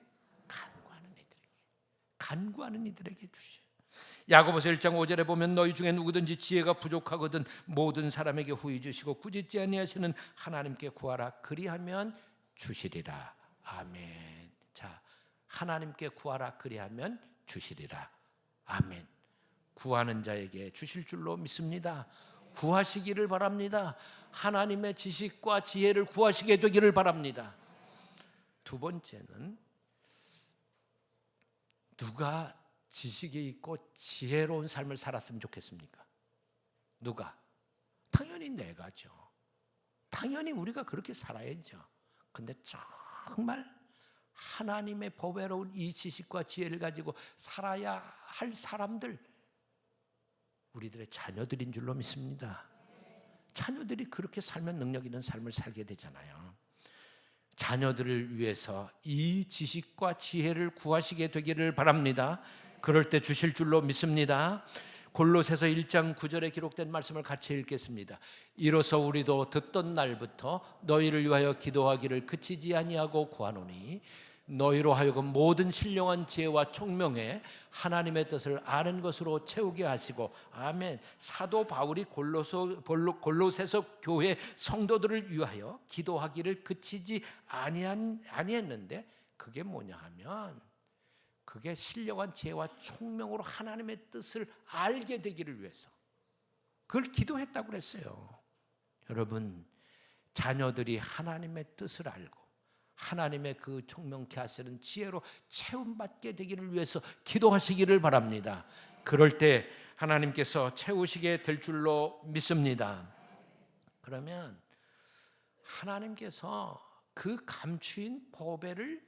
간구하는 이들에게 주셔요. 야고보서 1장 5절에 보면 너희 중에 누구든지 지혜가 부족하거든 모든 사람에게 후히 주시고 꾸짖지 아니하시는 하나님께 구하라 그리하면 주시리라. 아멘. 자, 하나님께 구하라 그리하면 주시리라. 아멘. 구하는 자에게 주실 줄로 믿습니다. 구하시기를 바랍니다. 하나님의 지식과 지혜를 구하시게 되기를 바랍니다. 두 번째는 누가 지식이 있고 지혜로운 삶을 살았으면 좋겠습니까? 누가? 당연히 내가죠. 당연히 우리가 그렇게 살아야죠. 근데 정말 하나님의 보배로운 이 지식과 지혜를 가지고 살아야 할 사람들, 우리들의 자녀들인 줄로 믿습니다. 자녀들이 그렇게 살면 능력 있는 삶을 살게 되잖아요. 자녀들을 위해서 이 지식과 지혜를 구하시게 되기를 바랍니다. 그럴 때 주실 줄로 믿습니다. 골로새서 1장 9절에 기록된 말씀을 같이 읽겠습니다. 이로써 우리도 듣던 날부터 너희를 위하여 기도하기를 그치지 아니하고 구하노니 너희로 하여금 모든 신령한 지혜와 총명에 하나님의 뜻을 아는 것으로 채우게 하시고. 아멘. 사도 바울이 골로새서 교회 성도들을 위하여 기도하기를 그치지 아니했는데, 그게 뭐냐 하면 그게 신령한 지혜와 총명으로 하나님의 뜻을 알게 되기를 위해서 그걸 기도했다고 그랬어요. 여러분, 자녀들이 하나님의 뜻을 알고 하나님의 그 총명케 하시는 지혜로 채움받게 되기를 위해서 기도하시기를 바랍니다. 그럴 때 하나님께서 채우시게 될 줄로 믿습니다. 그러면 하나님께서 그 감추인 보배를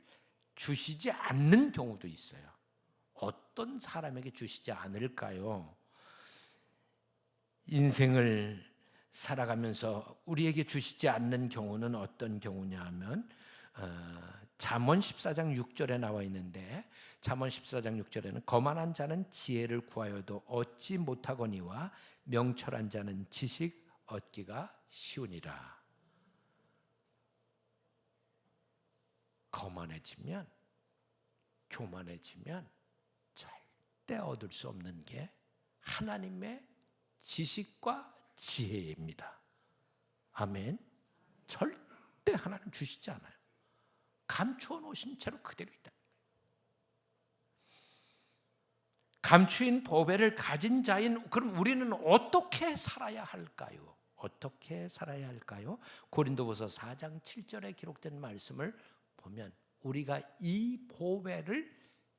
주시지 않는 경우도 있어요. 어떤 사람에게 주시지 않을까요? 인생을 살아가면서 우리에게 주시지 않는 경우는 어떤 경우냐 하면 잠언 14장 6절에 나와 있는데, 잠언 14장 6절에는 거만한 자는 지혜를 구하여도 얻지 못하거니와 명철한 자는 지식 얻기가 쉬우니라. 거만해지면, 교만해지면 절대 얻을 수 없는 게 하나님의 지식과 지혜입니다. 아멘. 절대 하나님 주시지 않아요. 감추어 놓으신 채로 그대로 있다. 감추인 보배를 가진 자인, 그럼 우리는 어떻게 살아야 할까요? 어떻게 살아야 할까요? 고린도후서 4장 7절에 기록된 말씀을 보면, 우리가 이 보배를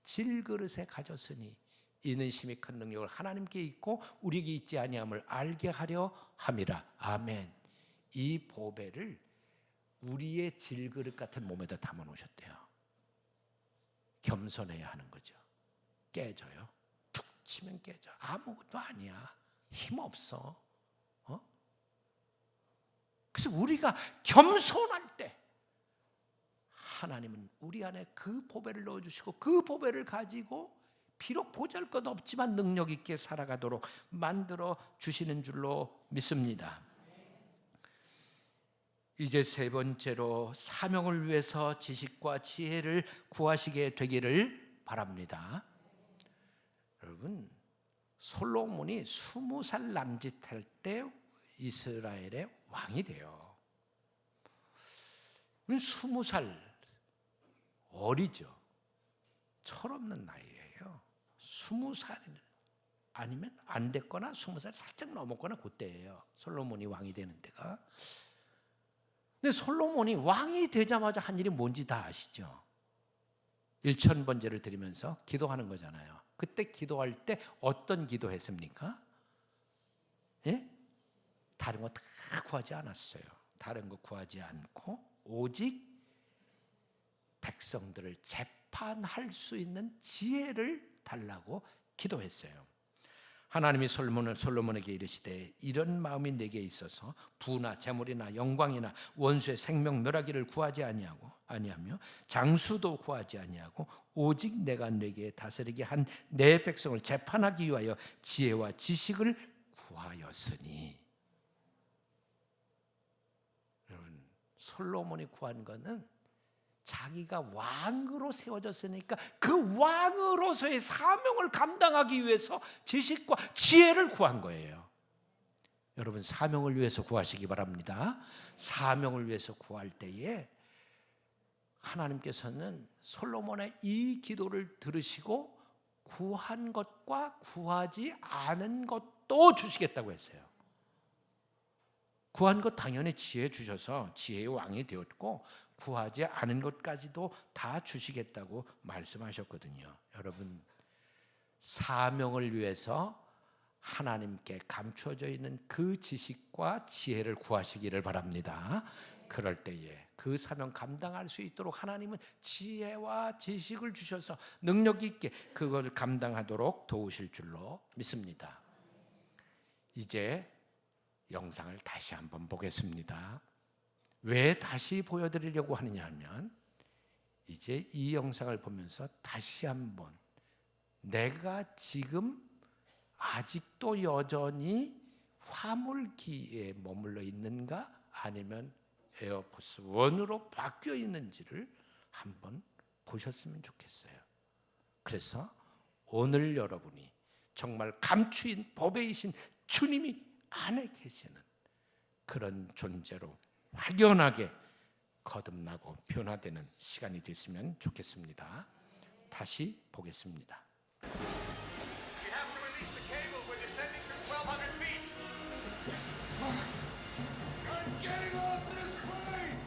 질그릇에 가졌으니 이는 심히 큰 능력을 하나님께 있고 우리에게 있지 아니함을 알게 하려 함이라. 아멘. 이 보배를 우리의 질그릇 같은 몸에다 담아 놓으셨대요. 겸손해야 하는 거죠. 깨져요. 툭 치면 깨져. 아무것도 아니야. 힘없어. 그래서 우리가 겸손할 때 하나님은 우리 안에 그 보배를 넣어주시고 그 보배를 가지고 비록 보잘것 없지만 능력 있게 살아가도록 만들어 주시는 줄로 믿습니다. 이제 세 번째로 사명을 위해서 지식과 지혜를 구하시게 되기를 바랍니다. 여러분, 솔로몬이 20살 남짓할 때 이스라엘의 왕이 돼요. 20살 어리죠. 철없는 나이예요. 20살 아니면 안 됐거나 20살 살짝 넘었거나 그때예요. 솔로몬이 왕이 되는 때가. 근데 솔로몬이 왕이 되자마자 한 일이 뭔지 다 아시죠? 일천번제를 드리면서 기도하는 거잖아요. 그때 기도할 때 어떤 기도했습니까? 예? 다른 거 다 구하지 않았어요. 다른 거 구하지 않고 오직 백성들을 재판할 수 있는 지혜를 달라고 기도했어요. 하나님이 솔로몬에게 이르시되 이런 마음이 내게 있어서 부나 재물이나 영광이나 원수의 생명 멸하기를 구하지 아니하며 장수도 구하지 아니하고 오직 내가 네게 다스리게 한 내 백성을 재판하기 위하여 지혜와 지식을 구하였으니. 여러분, 솔로몬이 구한 것은 자기가 왕으로 세워졌으니까 그 왕으로서의 사명을 감당하기 위해서 지식과 지혜를 구한 거예요. 여러분, 사명을 위해서 구하시기 바랍니다. 사명을 위해서 구할 때에 하나님께서는 솔로몬의 이 기도를 들으시고 구한 것과 구하지 않은 것도 주시겠다고 했어요. 구한 것 당연히 지혜 주셔서 지혜의 왕이 되었고, 구하지 않은 것까지도 다 주시겠다고 말씀하셨거든요. 여러분, 사명을 위해서 하나님께 감추어져 있는 그 지식과 지혜를 구하시기를 바랍니다. 그럴 때에 그 사명 감당할 수 있도록 하나님은 지혜와 지식을 주셔서 능력 있게 그걸 감당하도록 도우실 줄로 믿습니다. 이제 영상을 다시 한번 보겠습니다. 왜 다시 보여드리려고 하느냐 하면, 이제 이 영상을 보면서 다시 한번 내가 지금 아직도 여전히 화물기에 머물러 있는가 아니면 에어포스 1으로 바뀌어 있는지를 한번 보셨으면 좋겠어요. 그래서 오늘 여러분이 정말 감추인 보배이신 주님이 안에 계시는 그런 존재로 확연하게 거듭나고 변화되는 시간이 됐으면 좋겠습니다. 다시 보겠습니다.
You have to release the cable when descending through 1,200 feet. I'm getting off this plane!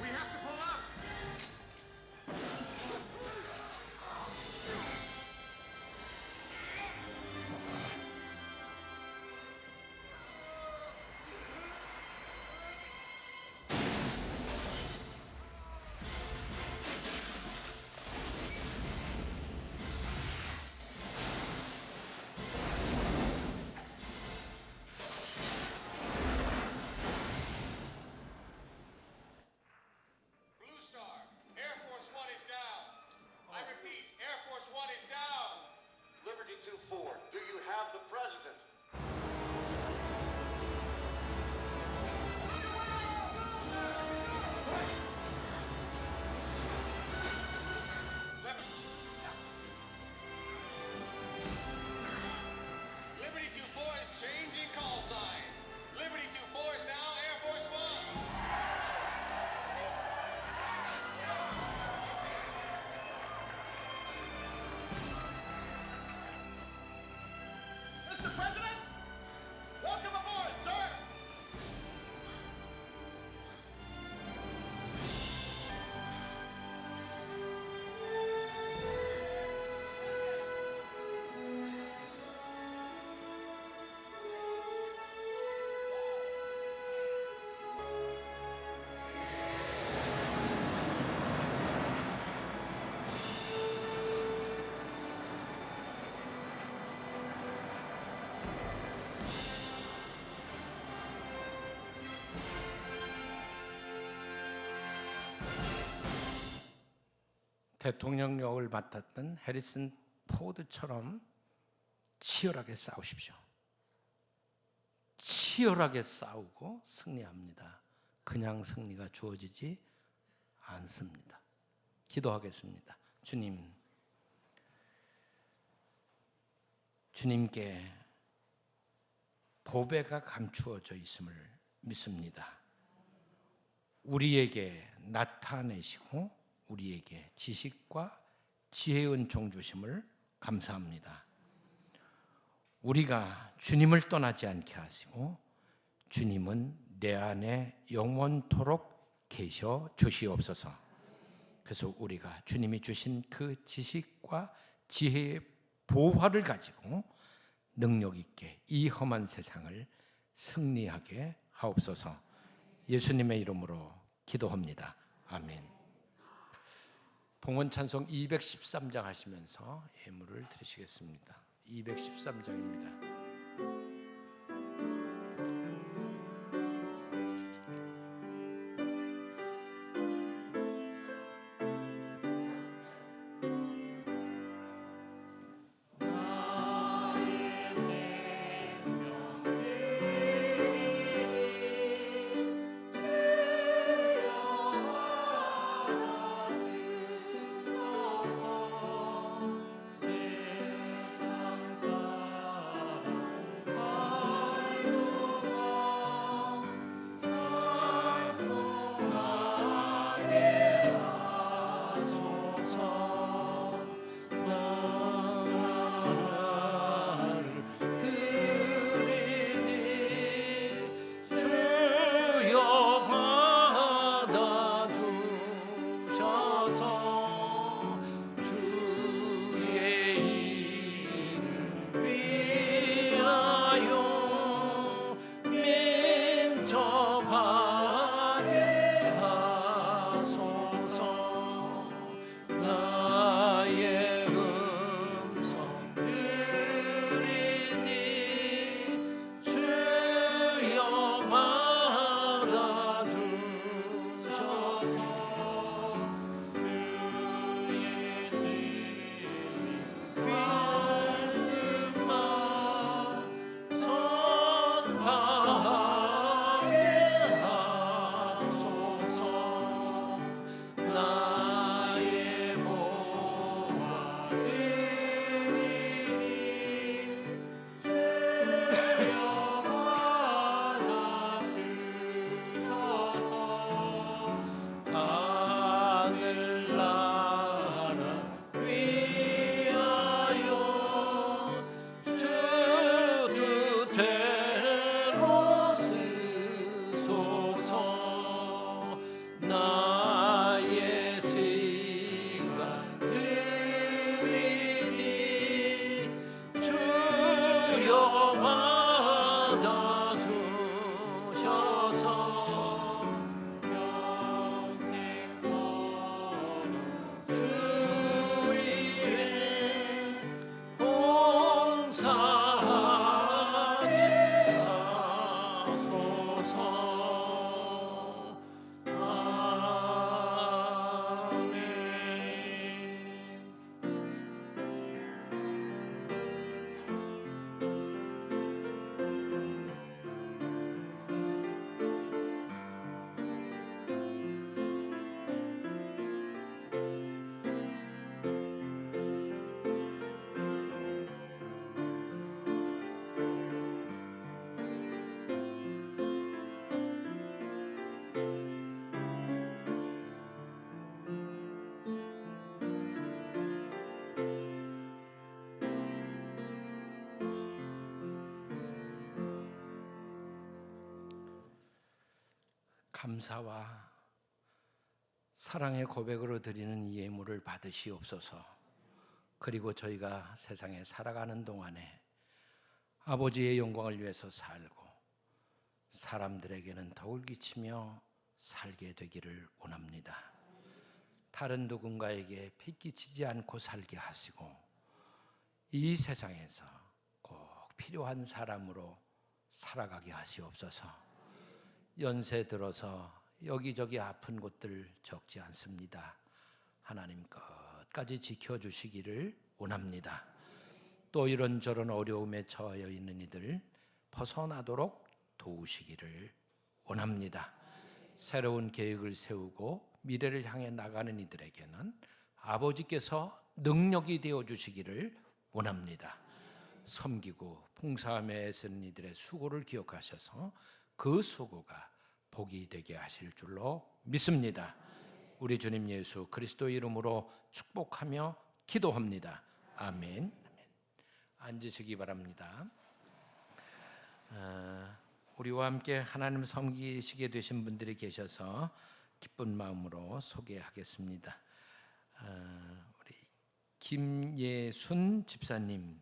We have to pull up. Blue Star, Air Force One is down. I repeat, Air Force One is down.
Liberty 2-4, do you have the president?
Liberty 2-4 is changing call signs. Liberty 2-4 is now Air Force One. Mr. President, welcome aboard, sir.
대통령 역을 맡았던 해리슨 포드처럼 치열하게 싸우십시오. 치열하게 싸우고 승리합니다. 그냥 승리가 주어지지 않습니다. 기도하겠습니다. 주님께 보배가 감추어져 있음을 믿습니다. 우리에게 나타내시고 우리에게 지식과 지혜의 은총 주심을 감사합니다. 우리가 주님을 떠나지 않게 하시고 주님은 내 안에 영원토록 계셔 주시옵소서. 그래서 우리가 주님이 주신 그 지식과 지혜의 보화를 가지고 능력 있게 이 험한 세상을 승리하게 하옵소서. 예수님의 이름으로 기도합니다. 아멘. 봉헌 찬송 213장 하시면서 예물을 드리시겠습니다. 213장입니다. 감사와 사랑의 고백으로 드리는 이 예물을 받으시옵소서. 그리고 저희가 세상에 살아가는 동안에 아버지의 영광을 위해서 살고 사람들에게는 덕을 끼치며 살게 되기를 원합니다. 다른 누군가에게 핏끼치지 않고 살게 하시고 이 세상에서 꼭 필요한 사람으로 살아가게 하시옵소서. 연세 들어서 여기저기 아픈 곳들 적지 않습니다. 하나님 끝까지 지켜주시기를 원합니다. 또 이런저런 어려움에 처하여 있는 이들 벗어나도록 도우시기를 원합니다. 새로운 계획을 세우고 미래를 향해 나가는 이들에게는 아버지께서 능력이 되어주시기를 원합니다. 섬기고 봉사함에 애쓰는 이들의 수고를 기억하셔서 그 수고가 복이 되게 하실 줄로 믿습니다. 우리 주님 예수 그리스도의 이름으로 축복하며 기도합니다. 아멘. 앉으시기 바랍니다. 우리와 함께 하나님 섬기시게 되신 분들이 계셔서 기쁜 마음으로 소개하겠습니다. 우리 김예순 집사님,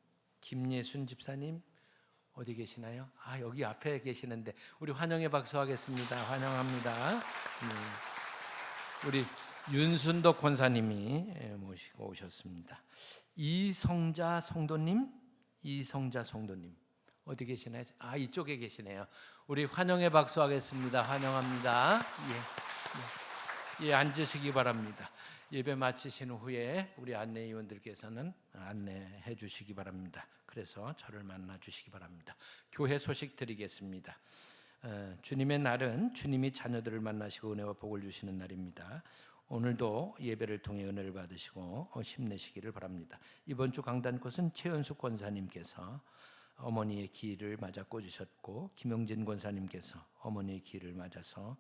어디 계시나요? 여기 앞에 계시는데 우리 환영의 박수 하겠습니다. 환영합니다. 우리 윤순덕 권사님이 모시고 오셨습니다. 이성자 성도님 어디 계시나요? 이쪽에 계시네요. 우리 환영의 박수 하겠습니다. 환영합니다. 예, 앉으시기 바랍니다. 예배 마치신 후에 우리 안내위원들께서는 안내해 주시기 바랍니다. 그래서 저를 만나 주시기 바랍니다. 교회 소식 드리겠습니다. 주님의 날은 주님이 자녀들을 만나시고 은혜와 복을 주시는 날입니다. 오늘도 예배를 통해 은혜를 받으시고 힘내시기를 바랍니다. 이번 주 강단꽃은 최연숙 권사님께서 어머니의 기일을 맞아 꽂으셨고 김용진 권사님께서 어머니의 기일을 맞아서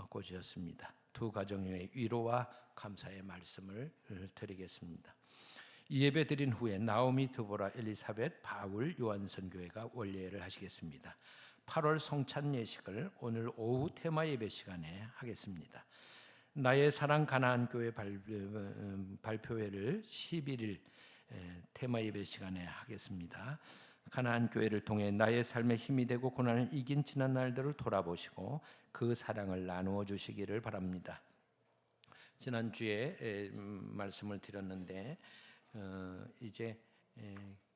꽂으셨습니다. 두 가정의 위로와 감사의 말씀을 드리겠습니다. 이 예배 드린 후에 나오미, 드보라, 엘리사벳, 바울, 요한선 교회가 원례를 하시겠습니다. 8월 성찬 예식을 오늘 오후 테마 예배 시간에 하겠습니다. 나의 사랑 가나안 교회 발표회를 11일 테마 예배 시간에 하겠습니다. 가나안 교회를 통해 나의 삶에 힘이 되고 고난을 이긴 지난 날들을 돌아보시고 그 사랑을 나누어 주시기를 바랍니다. 지난주에 말씀을 드렸는데 이제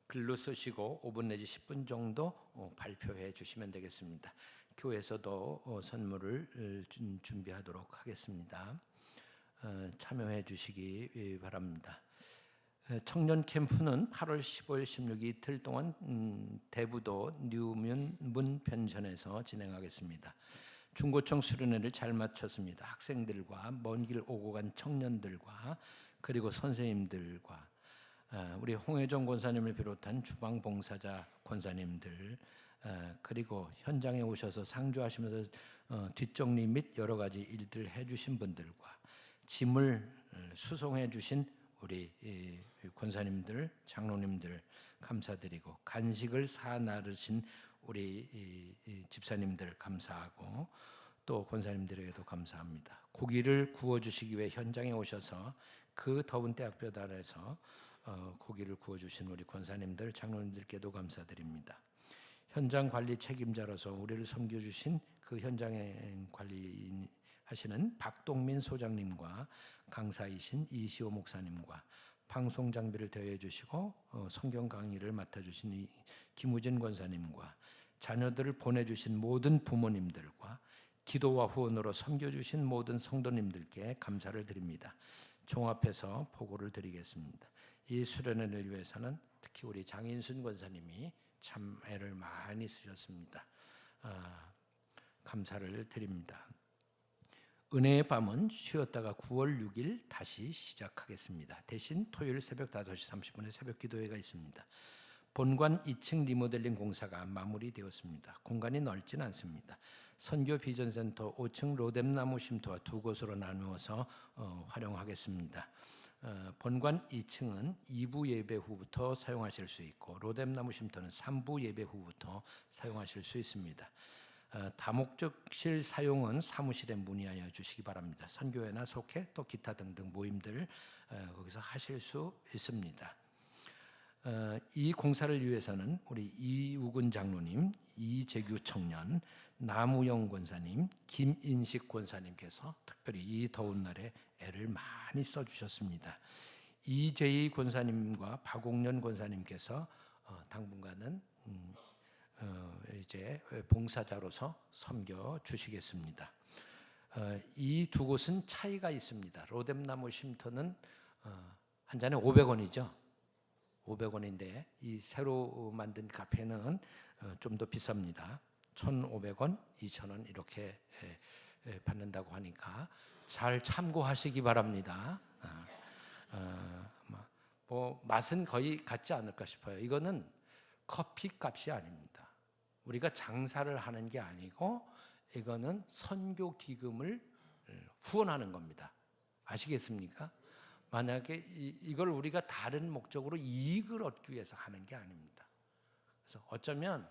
글로 쓰시고 5분 내지 10분 정도 발표해 주시면 되겠습니다. 교회에서도 선물을 준비하도록 하겠습니다. 참여해 주시기 바랍니다. 청년 캠프는 8월 15일, 16일 이틀 동안 대부도 뉴문 편전에서 진행하겠습니다. 중고청 수련회를 잘 마쳤습니다. 학생들과 먼 길 오고 간 청년들과 그리고 선생님들과 우리 홍혜정 권사님을 비롯한 주방 봉사자 권사님들 그리고 현장에 오셔서 상주하시면서 뒷정리 및 여러 가지 일들 해주신 분들과 짐을 수송해 주신 우리 권사님들, 장로님들 감사드리고 간식을 사 나르신 우리 집사님들 감사하고 또 권사님들에게도 감사합니다. 고기를 구워주시기 위해 현장에 오셔서 그 더운 때학볕 아래서 고기를 구워주신 우리 권사님들, 장로님들께도 감사드립니다. 현장 관리 책임자로서 우리를 섬겨주신 그 현장에 관리하시는 박동민 소장님과 강사이신 이시호 목사님과 방송 장비를 대여해 주시고 성경 강의를 맡아주신 김우진 권사님과 자녀들을 보내주신 모든 부모님들과 기도와 후원으로 섬겨주신 모든 성도님들께 감사를 드립니다. 종합해서 보고를 드리겠습니다. 이 수련회를 위해서는 특히 우리 장인순 권사님이 참 애를 많이 쓰셨습니다. 감사를 드립니다. 은혜의 밤은 쉬었다가 9월 6일 다시 시작하겠습니다. 대신 토요일 새벽 5시 30분에 새벽 기도회가 있습니다. 본관 2층 리모델링 공사가 마무리되었습니다. 공간이 넓진 않습니다. 선교 비전센터 5층 로뎀나무 쉼터와 두 곳으로 나누어서 활용하겠습니다. 본관 2층은 2부 예배 후부터 사용하실 수 있고 로뎀나무 쉼터는 3부 예배 후부터 사용하실 수 있습니다. 다목적실 사용은 사무실에 문의하여 주시기 바랍니다. 선교회나 속회 또 기타 등등 모임들 거기서 하실 수 있습니다. 이 공사를 위해서는 우리 이우근 장로님, 이재규 청년, 나무영 권사님, 김인식 권사님께서 특별히 이 더운 날에 애를 많이 써주셨습니다. 이재희 권사님과 박옥년 권사님께서 당분간은 이제 봉사자로서 섬겨 주시겠습니다. 이 두 곳은 차이가 있습니다. 로뎀나무 쉼터는 한 잔에 500원이죠. 500원인데 이 새로 만든 카페는 좀 더 비쌉니다. 1,500원, 2,000원 이렇게 받는다고 하니까 잘 참고하시기 바랍니다. 뭐 맛은 거의 같지 않을까 싶어요. 이거는 커피 값이 아닙니다. 우리가 장사를 하는 게 아니고 이거는 선교 기금을 후원하는 겁니다. 아시겠습니까? 만약에 이걸 우리가 다른 목적으로 이익을 얻기 위해서 하는 게 아닙니다. 그래서 어쩌면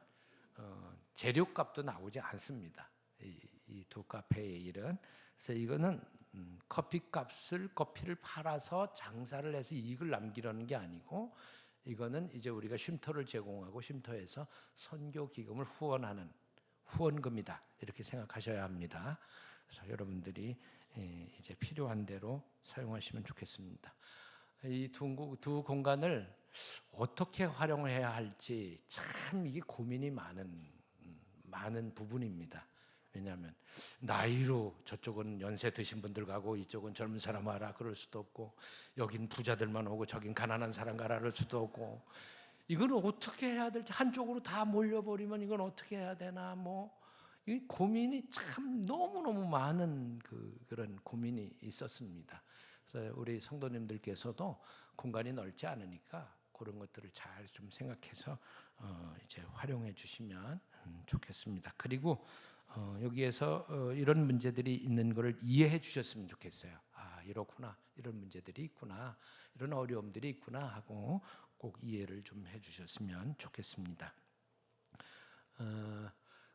재료값도 나오지 않습니다. 이 두 카페의 일은. 그래서 이거는 커피를 팔아서 장사를 해서 이익을 남기려는 게 아니고 이거는 이제 우리가 쉼터를 제공하고 쉼터에서 선교 기금을 후원하는 후원금이다 이렇게 생각하셔야 합니다. 그래서 여러분들이 이제 필요한 대로 사용하시면 좋겠습니다. 이 두 공간을 어떻게 활용해야 할지 참 이게 고민이 많은 부분입니다. 왜냐하면 나이로 저쪽은 연세 드신 분들 가고 이쪽은 젊은 사람 와라 그럴 수도 없고 여긴 부자들만 오고 저긴 가난한 사람 가라 그럴 수도 없고 이걸 어떻게 해야 될지 한쪽으로 다 몰려버리면 이건 어떻게 해야 되나 이 고민이 참 너무너무 많은 그런 고민이 있었습니다. 그래서 우리 성도님들께서도 공간이 넓지 않으니까 그런 것들을 잘 좀 생각해서 이제 활용해 주시면 좋겠습니다. 그리고 여기에서 이런 문제들이 있는 것을 이해해 주셨으면 좋겠어요. 아, 이렇구나. 이런 문제들이 있구나. 이런 어려움들이 있구나 하고 꼭 이해를 좀 해 주셨으면 좋겠습니다.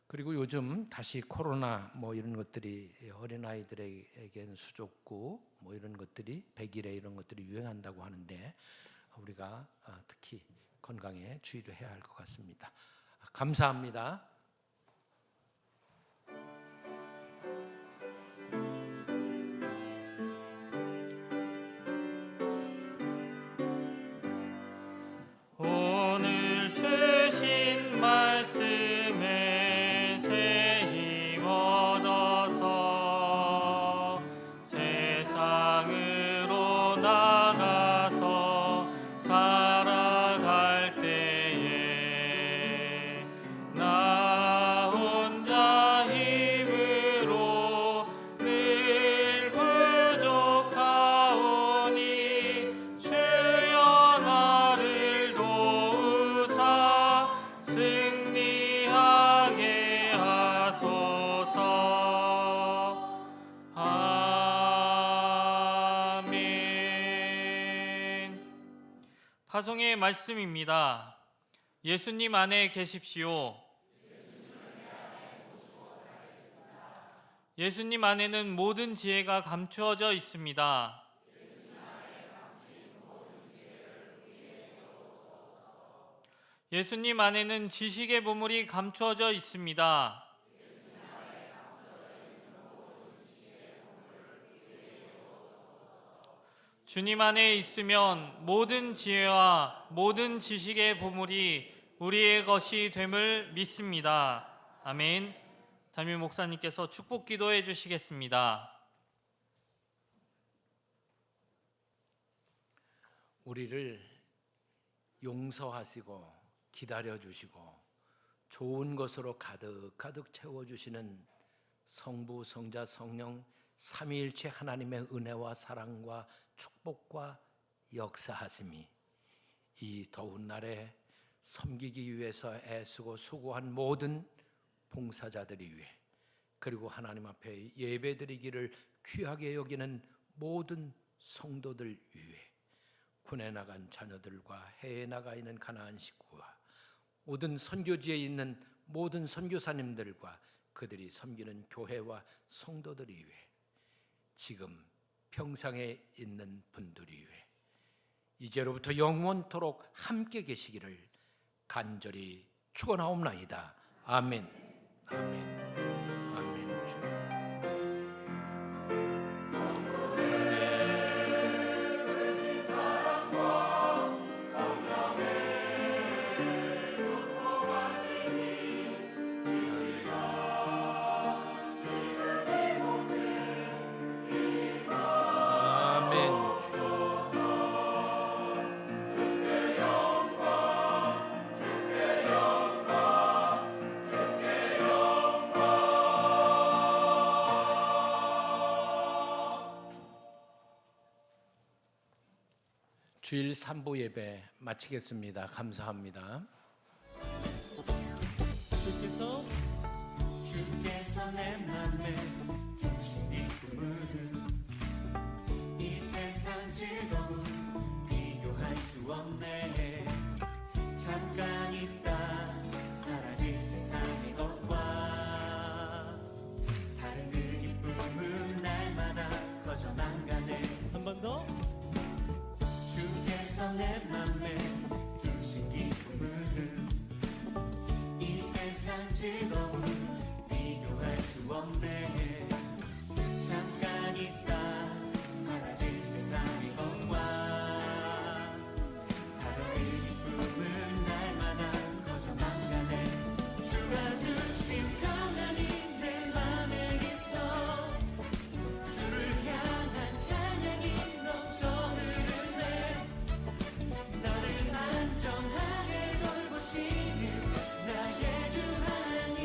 그리고 요즘 다시 코로나 이런 것들이 어린아이들에게는 수족구 이런 것들이 100일에 이런 것들이 유행한다고 하는데 우리가 특히 건강에 주의를 해야 할 것 같습니다. 감사합니다.
오늘 주신 말씀에 새 힘 얻어서 세상으로 나가서 살아갈 때에 나 혼자 힘으로 늘 부족하오니 주여 나를 도우사 승리하게 하소서. 아멘. 파송의 말씀입니다. 예수님 안에 계십시오. 예수님 안에는 모든 지혜가 감추어져 있습니다. 예수님 안에는 지식의 보물이 감추어져 있습니다. 주님 안에 있으면 모든 지혜와 모든 지식의 보물이 우리의 것이 됨을 믿습니다. 아멘. 담임 목사님께서 축복 기도해 주시겠습니다.
우리를 용서하시고 기다려주시고 좋은 것으로 가득 채워주시는 성부, 성자, 성령 삼위일체 하나님의 은혜와 사랑과 축복과 역사하심이 이 더운 날에 섬기기 위해서 애쓰고 수고한 모든 봉사자들이 위해 그리고 하나님 앞에 예배드리기를 귀하게 여기는 모든 성도들 위해 군에 나간 자녀들과 해외에 나가 있는 가나안 식구와 모든 선교지에 있는 모든 선교사님들과 그들이 섬기는 교회와 성도들이 위해, 지금 평상에 있는 분들이 위해, 이제로부터 영원토록 함께 계시기를 간절히 축원하옵나이다. 아멘. 아멘. 아멘. 주. 아멘. 주. 주일 3부 예배 마치겠습니다. 감사합니다.
주께서 내 맘에 주신 이 꿈은 이 세상 즐거움 비교할 수 없네. 잠깐 있다 사라질 세상의 것과 다른 그 기쁨은 날마다 커져만 가네. 한 번 더. 주께서 내 맘에 주신 기쁨은 이 세상 즐거움 비교할 수 없네. 잠깐 있다 사라질 세상의 것과 다른 그 기쁨은 날마다 커져만 가네. 주가 주신 평안이 내 맘에 있어. 주를 향한 찬양이 넘쳐 흐르네. 나를 안전하게 돌보시는 나의 주 하나님,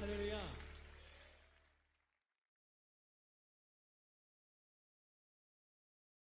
할렐루야.